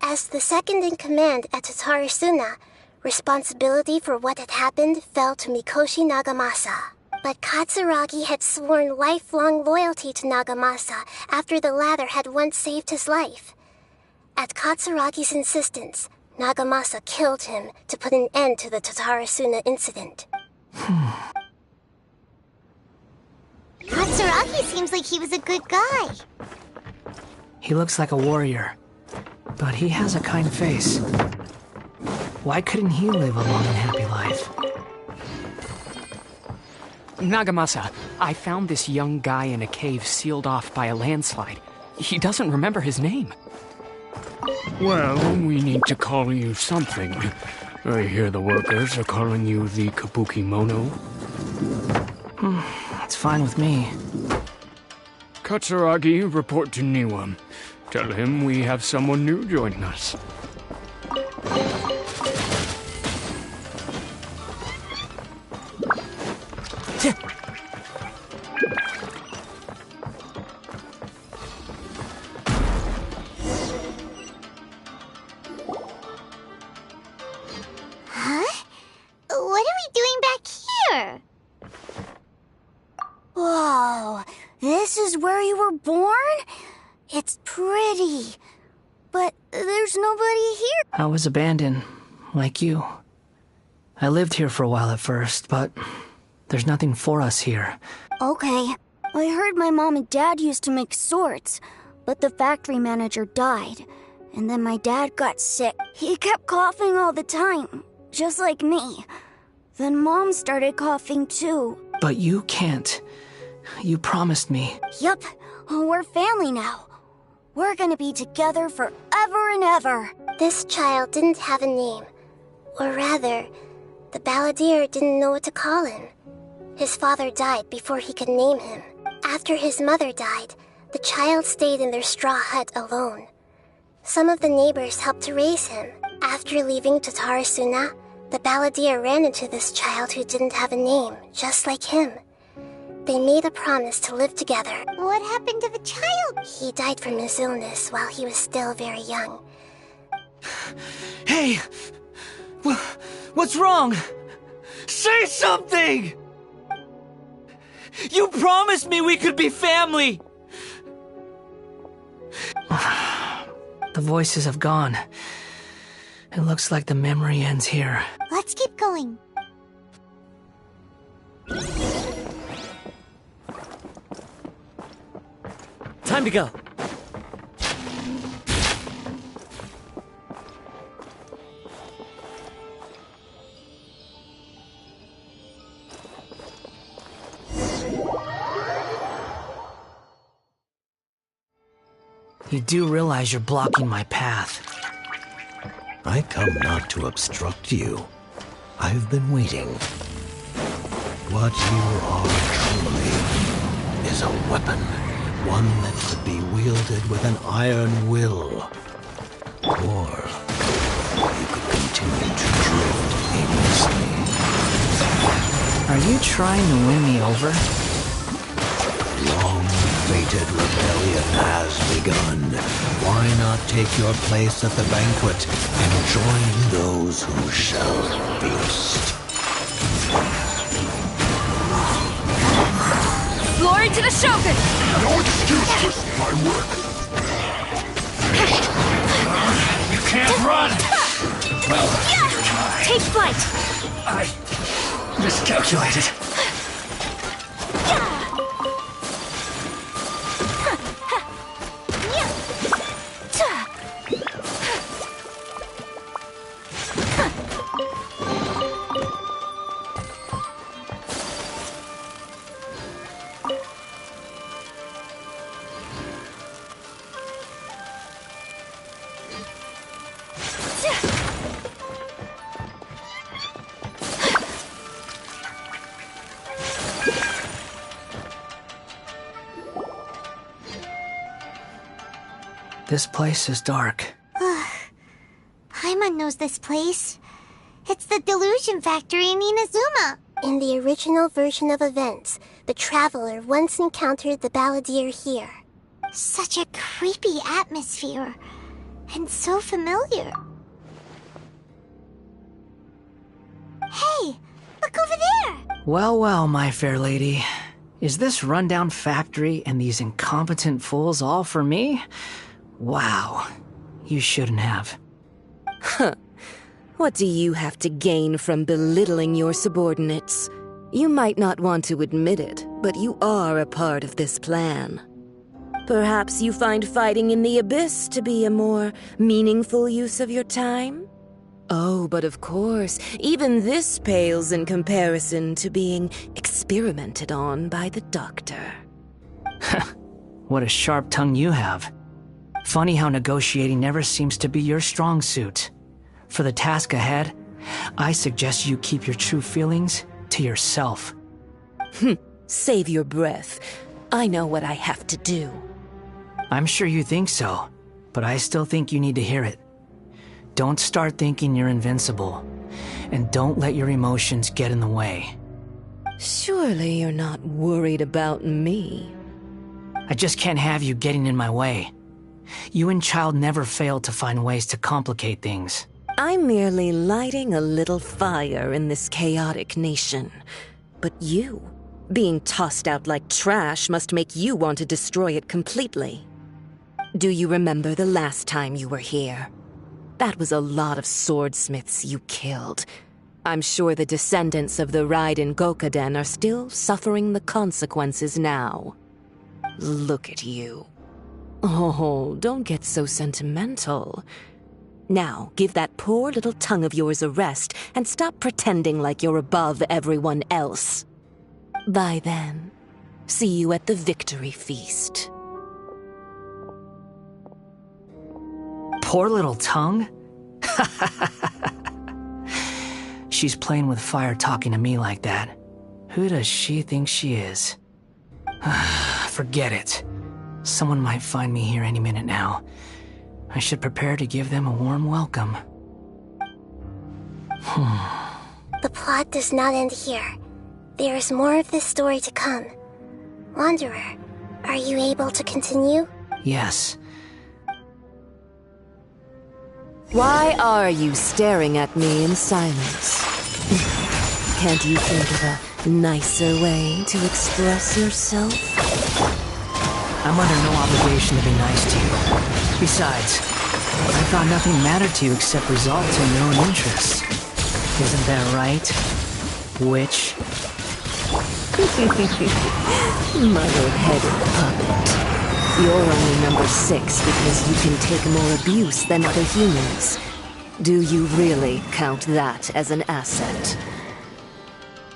As the second in command at Tatarasuna, responsibility for what had happened fell to Mikoshi Nagamasa. But Katsuragi had sworn lifelong loyalty to Nagamasa after the latter had once saved his life. At Katsuragi's insistence, Nagamasa killed him to put an end to the Tatarasuna incident. Katsuragi seems like he was a good guy. He looks like a warrior, but he has a kind face. Why couldn't he live a long and happy life? Nagamasa, I found this young guy in a cave sealed off by a landslide. He doesn't remember his name. Well, we need to call you something. I hear the workers are calling you the Kabukimono. That's fine with me. Katsuragi, report to Niwa. Tell him we have someone new joining us. What are we doing back here? Whoa, this is where you were born? It's pretty. But there's nobody here. I was abandoned, like you. I lived here for a while at first, but there's nothing for us here. Okay, I heard my mom and dad used to make swords, but the factory manager died. And then my dad got sick. He kept coughing all the time, just like me. Then Mom started coughing too. But you can't. You promised me. Yup, we're family now. We're gonna be together forever and ever. This child didn't have a name. Or rather, the balladeer didn't know what to call him. His father died before he could name him. After his mother died, the child stayed in their straw hut alone. Some of the neighbors helped to raise him. After leaving Tatarasuna, the balladeer ran into this child who didn't have a name, just like him. They made a promise to live together. What happened to the child? He died from his illness while he was still very young. Hey! What's wrong? Say something! You promised me we could be family! The voices have gone. It looks like the memory ends here. Let's keep going. Time to go. You do realize you're blocking my path. I come not to obstruct you. I've been waiting. What you are truly is a weapon. One that could be wielded with an iron will. Or you could continue to drift aimlessly. Are you trying to win me over? Long-fated rebellion has begun. Why not take your place at the banquet and join those who shall feast? Glory to the Shogun! No excuses, my work. You can't run! Well, neither can I. Take flight! I miscalculated. This place is dark. Paimon knows this place. It's the Delusion Factory in Inazuma. In the original version of events, the Traveler once encountered the Balladeer here. Such a creepy atmosphere. And so familiar. Hey, look over there! Well, well, my fair lady. Is this rundown factory and these incompetent fools all for me? Wow. You shouldn't have. Huh. What do you have to gain from belittling your subordinates? You might not want to admit it, but you are a part of this plan. Perhaps you find fighting in the abyss to be a more meaningful use of your time? Oh, but of course, even this pales in comparison to being experimented on by the doctor. What a sharp tongue you have. Funny how negotiating never seems to be your strong suit. For the task ahead, I suggest you keep your true feelings to yourself. Save your breath. I know what I have to do. I'm sure you think so, but I still think you need to hear it. Don't start thinking you're invincible, and don't let your emotions get in the way. Surely you're not worried about me. I just can't have you getting in my way. You and Child never fail to find ways to complicate things. I'm merely lighting a little fire in this chaotic nation. But you, being tossed out like trash, must make you want to destroy it completely. Do you remember the last time you were here? That was a lot of swordsmiths you killed. I'm sure the descendants of the Raiden Gokaden are still suffering the consequences now. Look at you. Oh, don't get so sentimental. Now, give that poor little tongue of yours a rest and stop pretending like you're above everyone else. Bye then. See you at the victory feast. Poor little tongue? She's playing with fire talking to me like that. Who does she think she is? Forget it. Someone might find me here any minute now. I should prepare to give them a warm welcome. The plot does not end here. There is more of this story to come. Wanderer, are you able to continue? Yes. Why are you staring at me in silence? Can't you think of a nicer way to express yourself? I'm under no obligation to be nice to you. Besides, I thought nothing mattered to you except results in your own interests. Isn't that right, witch? Muddle-headed puppet. You're only number 6 because you can take more abuse than other humans. Do you really count that as an asset?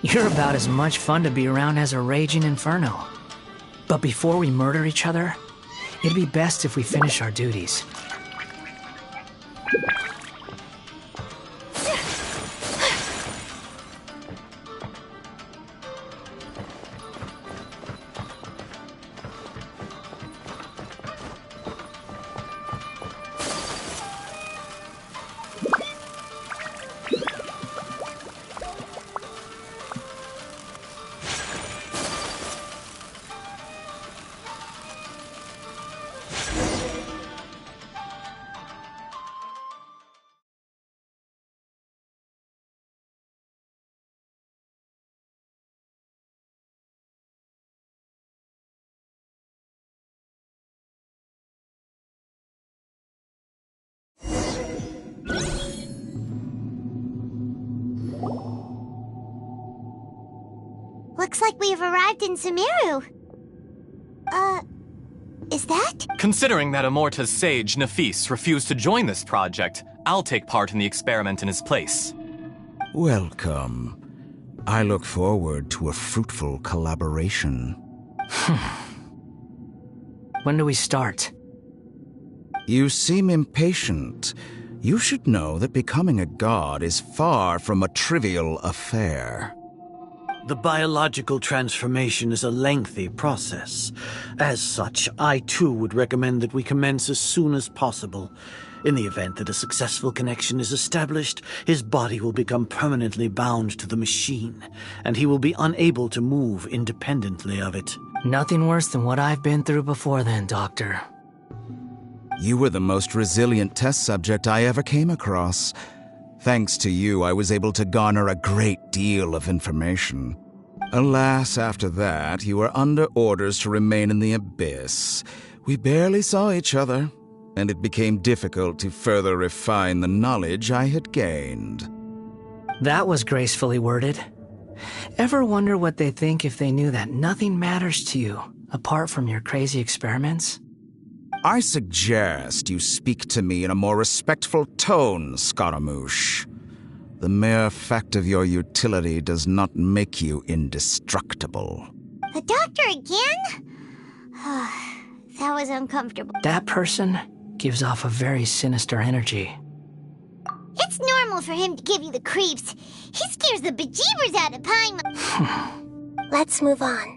You're about as much fun to be around as a raging inferno. But before we murder each other, it'd be best if we finish our duties. Looks like we've arrived in Sumeru. Is that? Considering that Amorta's sage, Nafis, refused to join this project, I'll take part in the experiment in his place. Welcome. I look forward to a fruitful collaboration. When do we start? You seem impatient. You should know that becoming a god is far from a trivial affair. The biological transformation is a lengthy process. As such, I too would recommend that we commence as soon as possible. In the event that a successful connection is established, his body will become permanently bound to the machine, and he will be unable to move independently of it. Nothing worse than what I've been through before then, Doctor. You were the most resilient test subject I ever came across. Thanks to you, I was able to garner a great deal of information. Alas, after that, you were under orders to remain in the abyss. We barely saw each other, and it became difficult to further refine the knowledge I had gained. That was gracefully worded. Ever wonder what they'd think if they knew that nothing matters to you, apart from your crazy experiments? I suggest you speak to me in a more respectful tone, Scaramouche. The mere fact of your utility does not make you indestructible. The doctor again? That was uncomfortable. That person gives off a very sinister energy. It's normal for him to give you the creeps. He scares the bejeebers out of Paimon. Let's move on.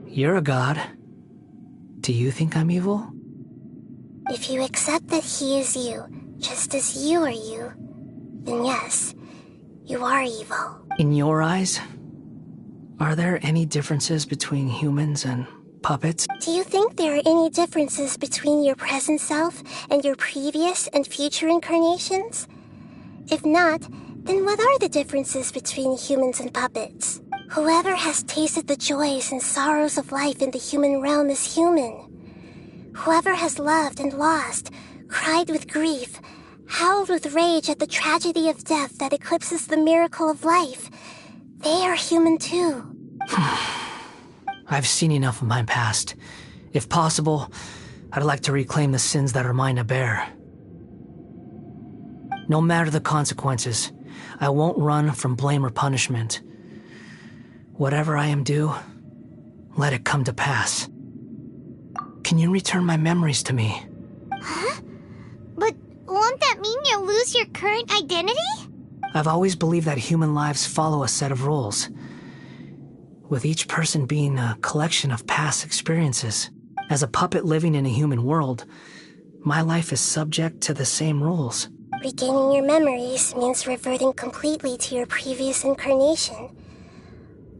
You're a god. Do you think I'm evil? If you accept that he is you, just as you are you, then yes, you are evil. In your eyes, are there any differences between humans and puppets? Do you think there are any differences between your present self and your previous and future incarnations? If not, then what are the differences between humans and puppets? Whoever has tasted the joys and sorrows of life in the human realm is human. Whoever has loved and lost, cried with grief, howled with rage at the tragedy of death that eclipses the miracle of life, they are human too. I've seen enough of my past. If possible, I'd like to reclaim the sins that are mine to bear. No matter the consequences, I won't run from blame or punishment. Whatever I am due, let it come to pass. Can you return my memories to me? Huh? But won't that mean you'll lose your current identity? I've always believed that human lives follow a set of rules, with each person being a collection of past experiences. As a puppet living in a human world, my life is subject to the same rules. Regaining your memories means reverting completely to your previous incarnation.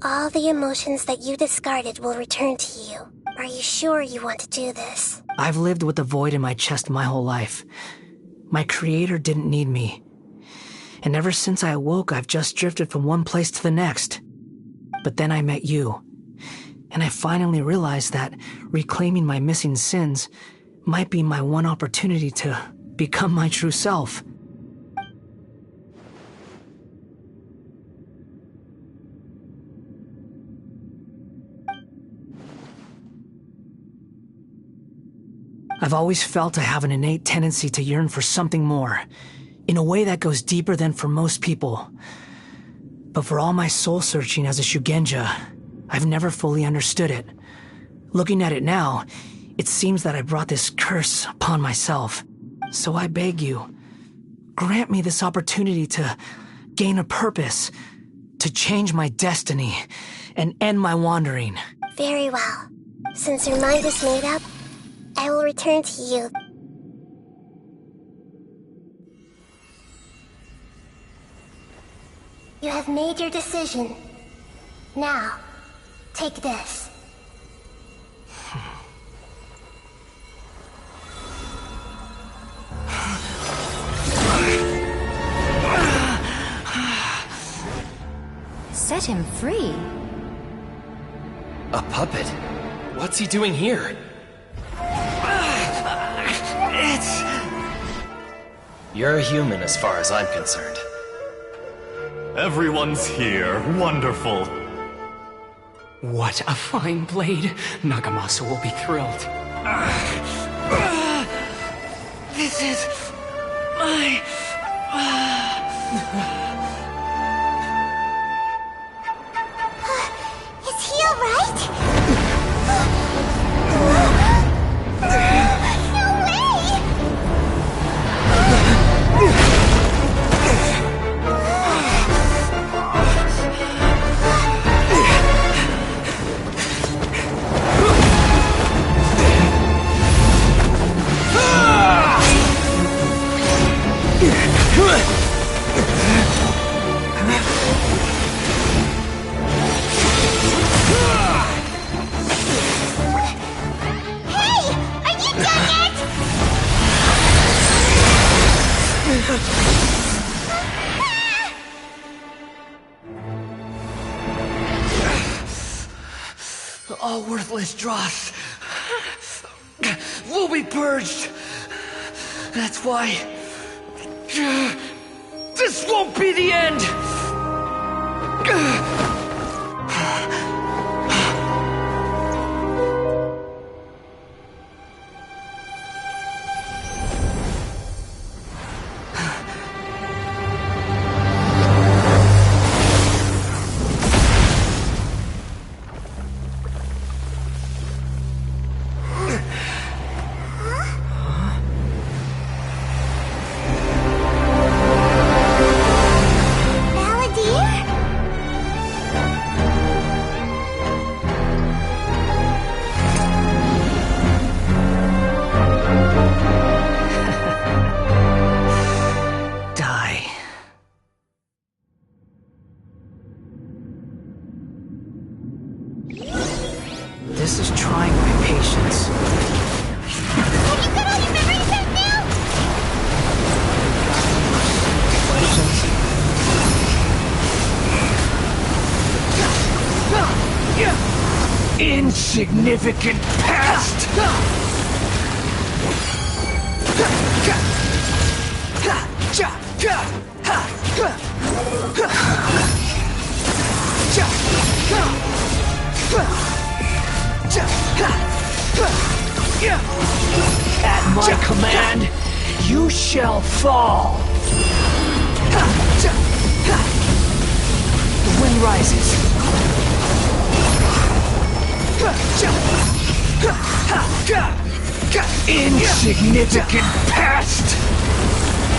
All the emotions that you discarded will return to you. Are you sure you want to do this? I've lived with a void in my chest my whole life. My creator didn't need me. And ever since I awoke, I've just drifted from one place to the next. But then I met you, and I finally realized that reclaiming my missing sins might be my one opportunity to become my true self. I've always felt I have an innate tendency to yearn for something more, in a way that goes deeper than for most people. But for all my soul-searching as a Shugenja, I've never fully understood it. Looking at it now, it seems that I brought this curse upon myself. So I beg you, grant me this opportunity to gain a purpose, to change my destiny, and end my wandering. Very well. Since your mind is made up, I will return to you. You have made your decision. Now, take this. set him free. A puppet? What's he doing here? You're a human as far as I'm concerned. Everyone's here. Wonderful. What a fine blade. Nagamasa will be thrilled. This is my... Is he alright? No way! All worthless dross will be purged. That's why this won't be the end. This is trying my patience. Have you got all your memories out now? Insignificant past! At my command, you shall fall. The wind rises. Insignificant past!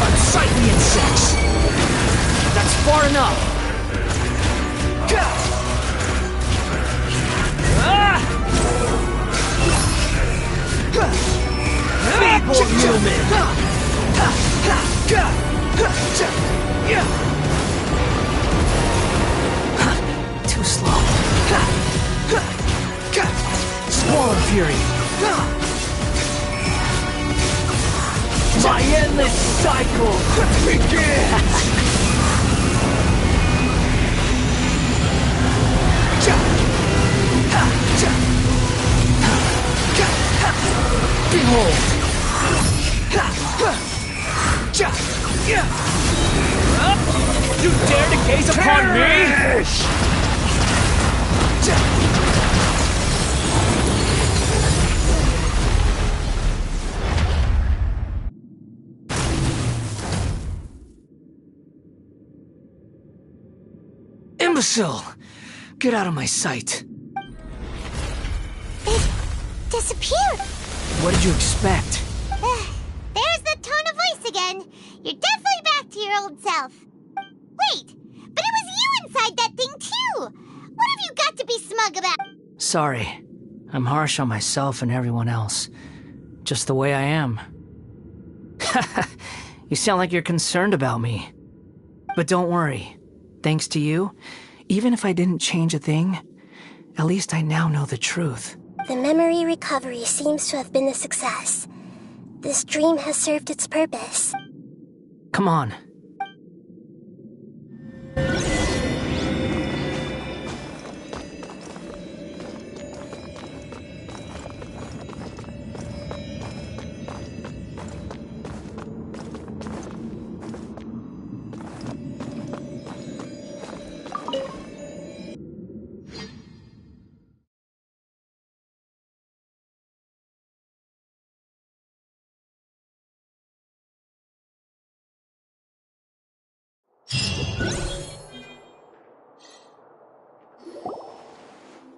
Unsightly insects! That's far enough! Feeble human! Too slow. Swarm Fury! My endless cycle begins! Behold! You dare to gaze upon me? Imbecile! Get out of my sight. It disappeared. What did you expect? There's the tone of voice again. You're definitely back to your old self. Wait, but it was you inside that thing too. What have you got to be smug about? Sorry. I'm harsh on myself and everyone else. Just the way I am. You sound like you're concerned about me. But don't worry. Thanks to you, even if I didn't change a thing, at least I now know the truth. The memory recovery seems to have been a success. This dream has served its purpose. Come on.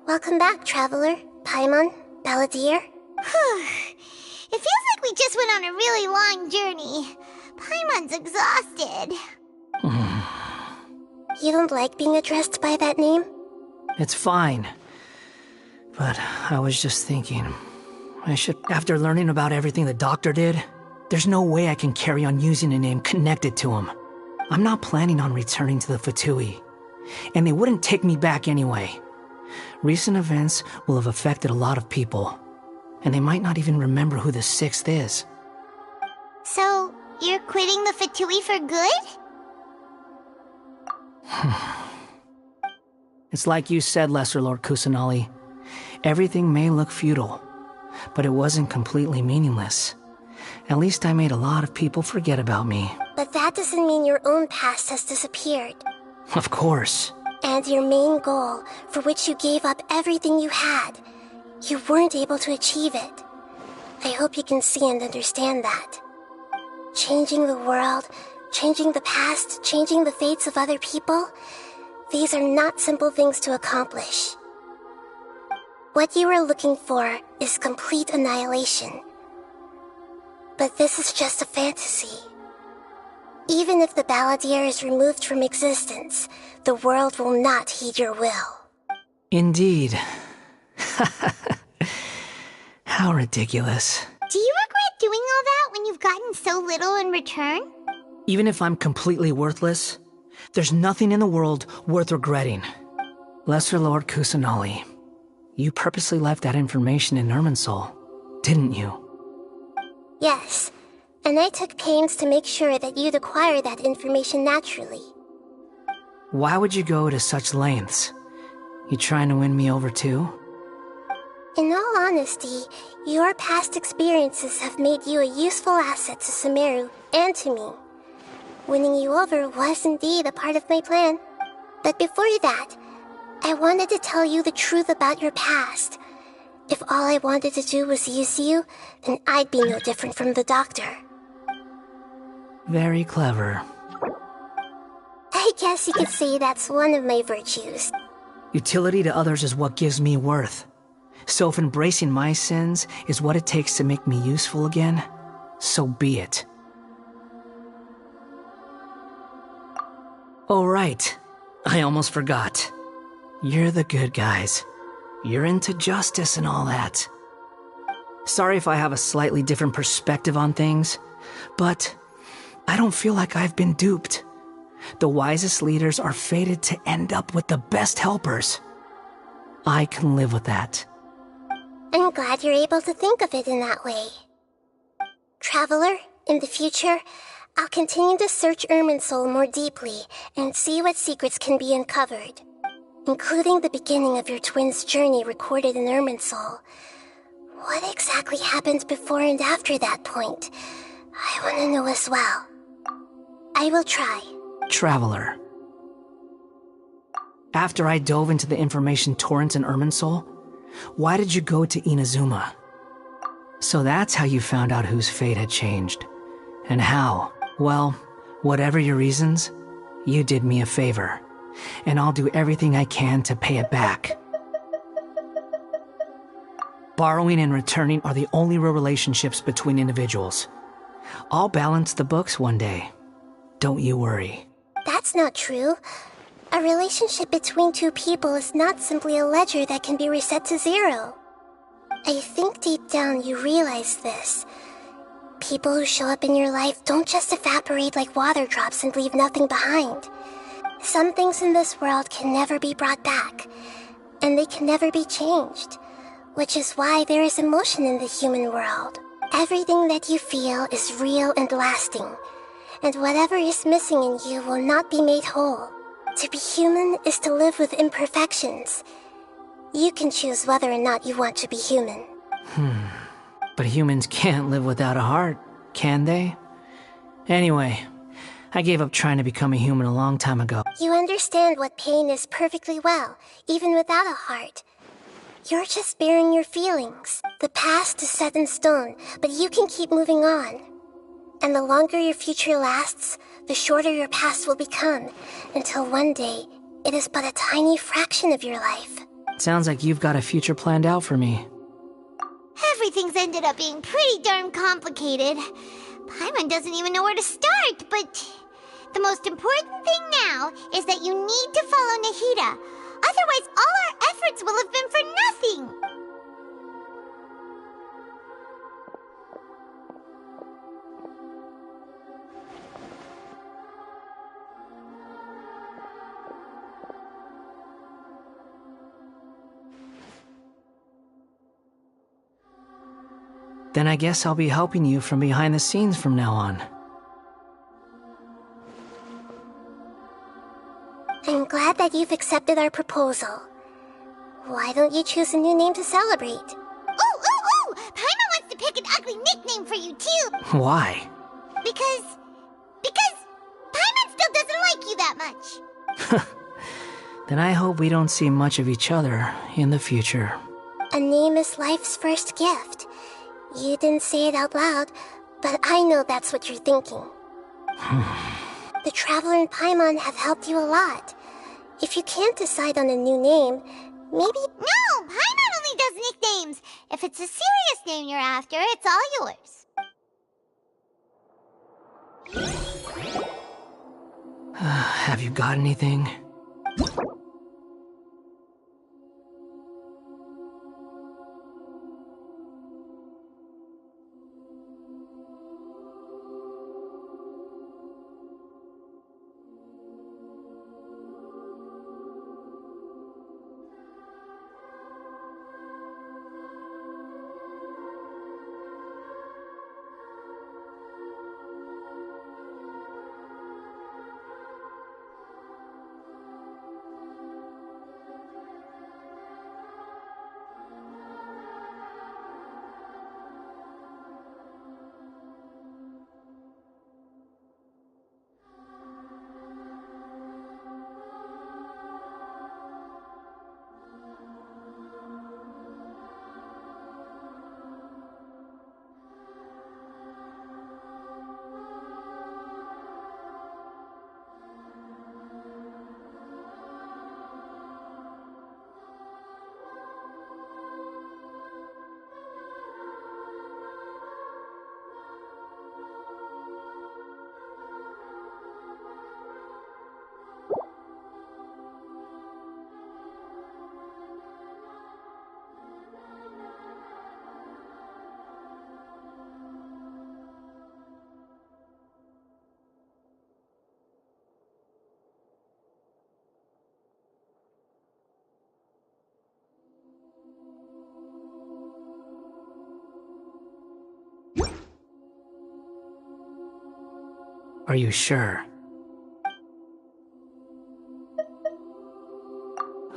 Welcome back, Traveler, Paimon, Balladeer. It feels like we just went on a really long journey. Paimon's exhausted. You don't like being addressed by that name? It's fine. But I was just thinking, after learning about everything the doctor did, there's no way I can carry on using a name connected to him. I'm not planning on returning to the Fatui, and they wouldn't take me back anyway. Recent events will have affected a lot of people, and they might not even remember who the 6th is. So, you're quitting the Fatui for good? It's like you said, Lesser Lord Kusanali. Everything may look futile, but it wasn't completely meaningless. At least I made a lot of people forget about me. But that doesn't mean your own past has disappeared. Of course. And your main goal, for which you gave up everything you had, you weren't able to achieve it. I hope you can see and understand that. Changing the world, changing the past, changing the fates of other people, these are not simple things to accomplish. What you are looking for is complete annihilation. But this is just a fantasy. Even if the Balladeer is removed from existence, the world will not heed your will. Indeed. How ridiculous. Do you regret doing all that when you've gotten so little in return? Even if I'm completely worthless, there's nothing in the world worth regretting. Lesser Lord Kusanali, you purposely left that information in Irminsul, didn't you? Yes, and I took pains to make sure that you'd acquire that information naturally. Why would you go to such lengths? You trying to win me over too? In all honesty, your past experiences have made you a useful asset to Sumeru and to me. Winning you over was indeed a part of my plan. But before that, I wanted to tell you the truth about your past. If all I wanted to do was use you, then I'd be no different from the doctor. Very clever. I guess you could say that's one of my virtues. Utility to others is what gives me worth. So if embracing my sins is what it takes to make me useful again, so be it. Oh right, I almost forgot. You're the good guys. You're into justice and all that. Sorry if I have a slightly different perspective on things, but I don't feel like I've been duped. The wisest leaders are fated to end up with the best helpers. I can live with that. I'm glad you're able to think of it in that way. Traveler, in the future, I'll continue to search Irminsul more deeply and see what secrets can be uncovered, including the beginning of your twins' journey recorded in Irminsul. What exactly happened before and after that point? I want to know as well. I will try. Traveler. After I dove into the information torrents in Irminsul, why did you go to Inazuma? So that's how you found out whose fate had changed. And how? Well, whatever your reasons, you did me a favor. And I'll do everything I can to pay it back. Borrowing and returning are the only real relationships between individuals. I'll balance the books one day. Don't you worry. That's not true. A relationship between two people is not simply a ledger that can be reset to zero. I think deep down you realize this. People who show up in your life don't just evaporate like water drops and leave nothing behind. Some things in this world can never be brought back, and they can never be changed, which is why there is emotion in the human world. Everything that you feel is real and lasting, and whatever is missing in you will not be made whole. To be human is to live with imperfections. You can choose whether or not you want to be human. But humans can't live without a heart, can they? Anyway, I gave up trying to become a human a long time ago. You understand what pain is perfectly well, even without a heart. You're just bearing your feelings. The past is set in stone, but you can keep moving on. And the longer your future lasts, the shorter your past will become, until one day, it is but a tiny fraction of your life. Sounds like you've got a future planned out for me. Everything's ended up being pretty darn complicated. Paimon doesn't even know where to start, but the most important thing now is that you need to follow Nahida. Otherwise, all our efforts will have been for nothing. Then I guess I'll be helping you from behind the scenes from now on. I'm glad that you've accepted our proposal. Why don't you choose a new name to celebrate? Ooh! Paimon wants to pick an ugly nickname for you, too! Why? Because Paimon still doesn't like you that much. Then I hope we don't see much of each other in the future. A name is life's first gift. You didn't say it out loud, but I know that's what you're thinking. The Traveler and Paimon have helped you a lot. If you can't decide on a new name, maybe... No! Paimon only does nicknames! If it's a serious name you're after, it's all yours. Have you got anything? Are you sure?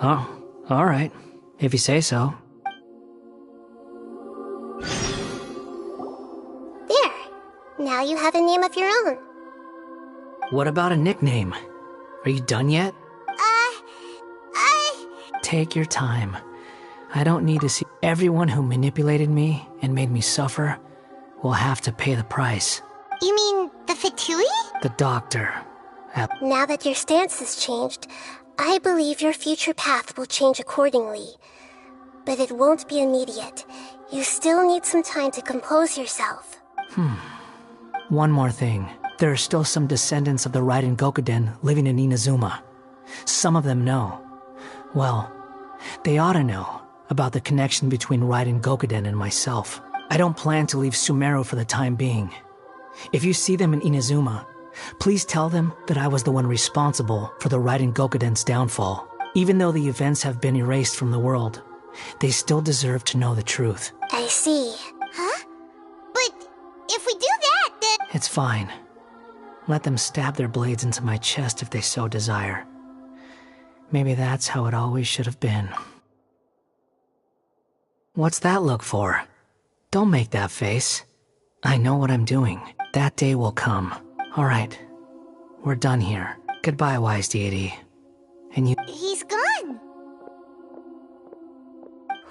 Oh, alright. If you say so. There! Now you have a name of your own. What about a nickname? Are you done yet? Take your time. I don't need to see. Everyone who manipulated me and made me suffer will have to pay the price. You mean the Fatui? The doctor. Now that your stance has changed, I believe your future path will change accordingly. But it won't be immediate. You still need some time to compose yourself. One more thing. There are still some descendants of the Raiden Gokuden living in Inazuma. Some of them know. Well, they ought to know about the connection between Raiden Gokuden and myself. I don't plan to leave Sumeru for the time being. If you see them in Inazuma, please tell them that I was the one responsible for the Raiden Gokuden's downfall. Even though the events have been erased from the world, they still deserve to know the truth. I see. Huh? But if we do that, then... It's fine. Let them stab their blades into my chest if they so desire. Maybe that's how it always should have been. What's that look for? Don't make that face. I know what I'm doing. That day will come. Alright. We're done here. Goodbye, wise deity. And you... He's gone!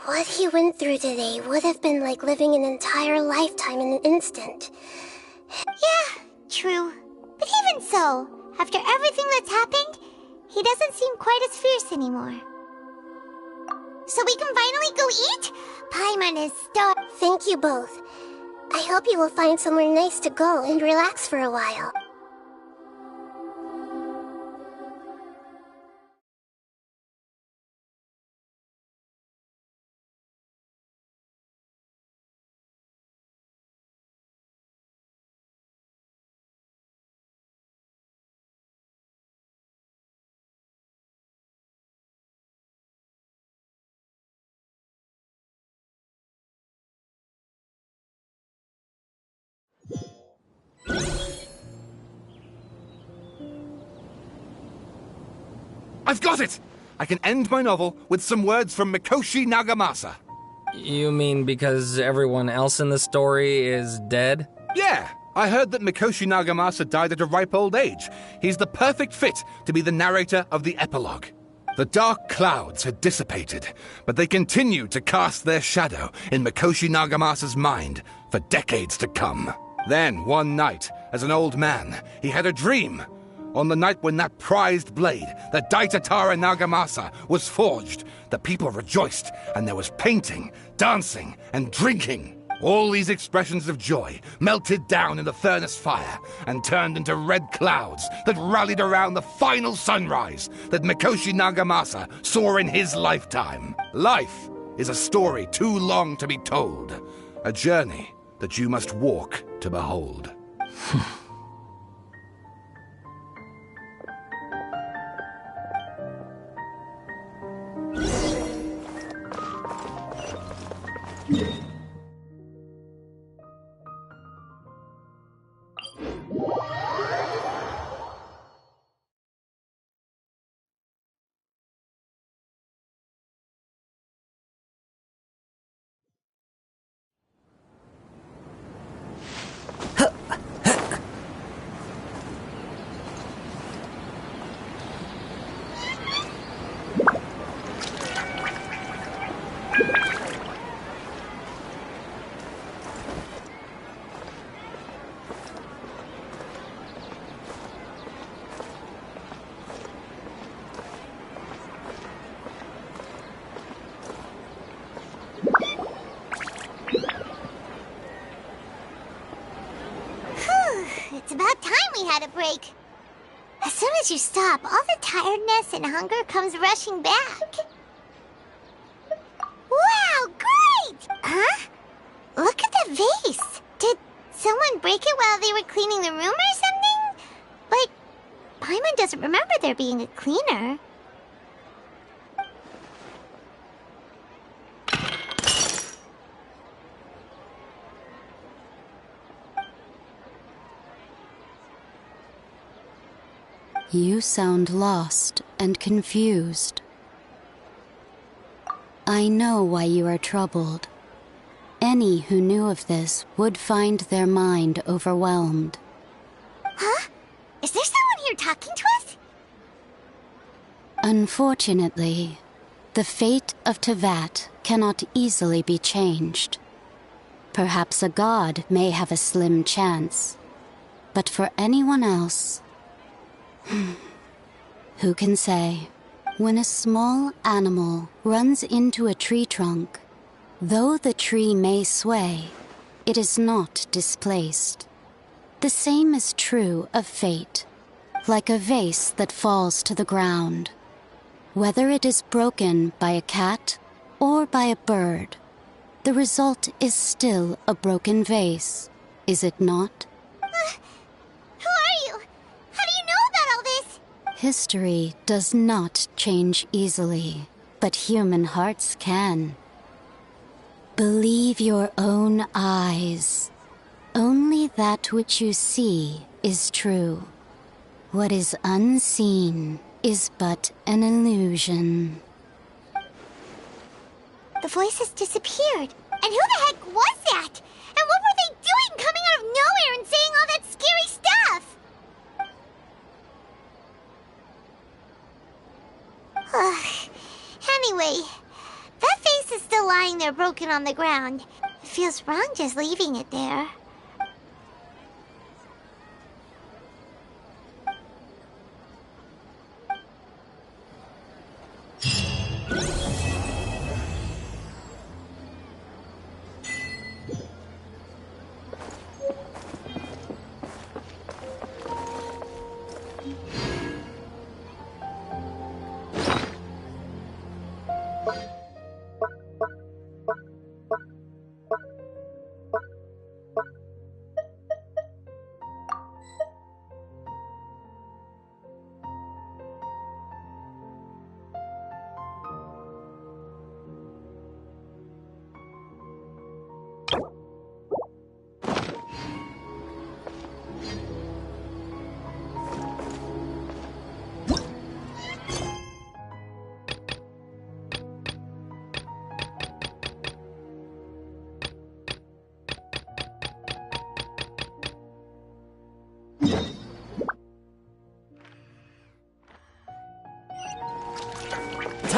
What he went through today would have been like living an entire lifetime in an instant. Yeah, true. But even so, after everything that's happened, he doesn't seem quite as fierce anymore. so we can finally go eat? Paimon is starving. Thank you both. I hope you will find somewhere nice to go and relax for a while. I've got it! I can end my novel with some words from Mikoshi Nagamasa. You mean because everyone else in the story is dead? Yeah, I heard that Mikoshi Nagamasa died at a ripe old age. He's the perfect fit to be the narrator of the epilogue. The dark clouds had dissipated, but they continued to cast their shadow in Mikoshi Nagamasa's mind for decades to come. Then, one night, as an old man, he had a dream. On the night when that prized blade, the Daitatara Nagamasa, was forged, the people rejoiced, and there was painting, dancing, and drinking. All these expressions of joy melted down in the furnace fire and turned into red clouds that rallied around the final sunrise that Mikoshi Nagamasa saw in his lifetime. Life is a story too long to be told, a journey that you must walk to behold. It's about time we had a break. As soon as you stop, all the tiredness and hunger comes rushing back. Wow, great! Huh? Look at the vase. Did someone break it while they were cleaning the room or something? But Paimon doesn't remember there being a cleaner. You sound lost and confused. I know why you are troubled. Any who knew of this would find their mind overwhelmed. Huh? Is there someone here talking to us? Unfortunately, the fate of Tevat cannot easily be changed. Perhaps a god may have a slim chance, but for anyone else, who can say? When a small animal runs into a tree trunk, though the tree may sway, it is not displaced. The same is true of fate, like a vase that falls to the ground. Whether it is broken by a cat or by a bird, the result is still a broken vase, is it not? Who are you? How do you know about all this? History does not change easily, but human hearts can. Believe your own eyes. Only that which you see is true. What is unseen is but an illusion. The voice has disappeared. And who the heck was that? And what were they doing coming out of nowhere and saying all that scary stuff? Anyway, that face is still lying there broken on the ground. It feels wrong just leaving it there.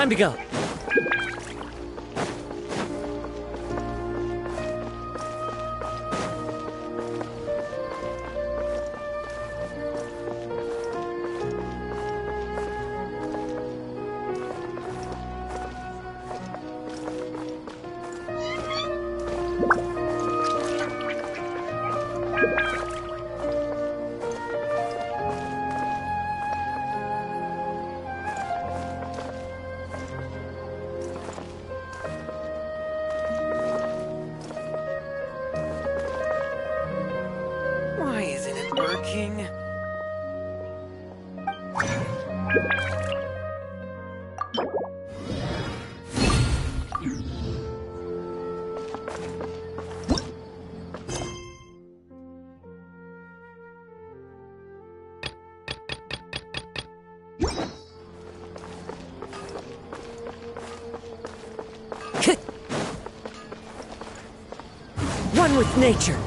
Time to go. Why isn't it working? One with nature.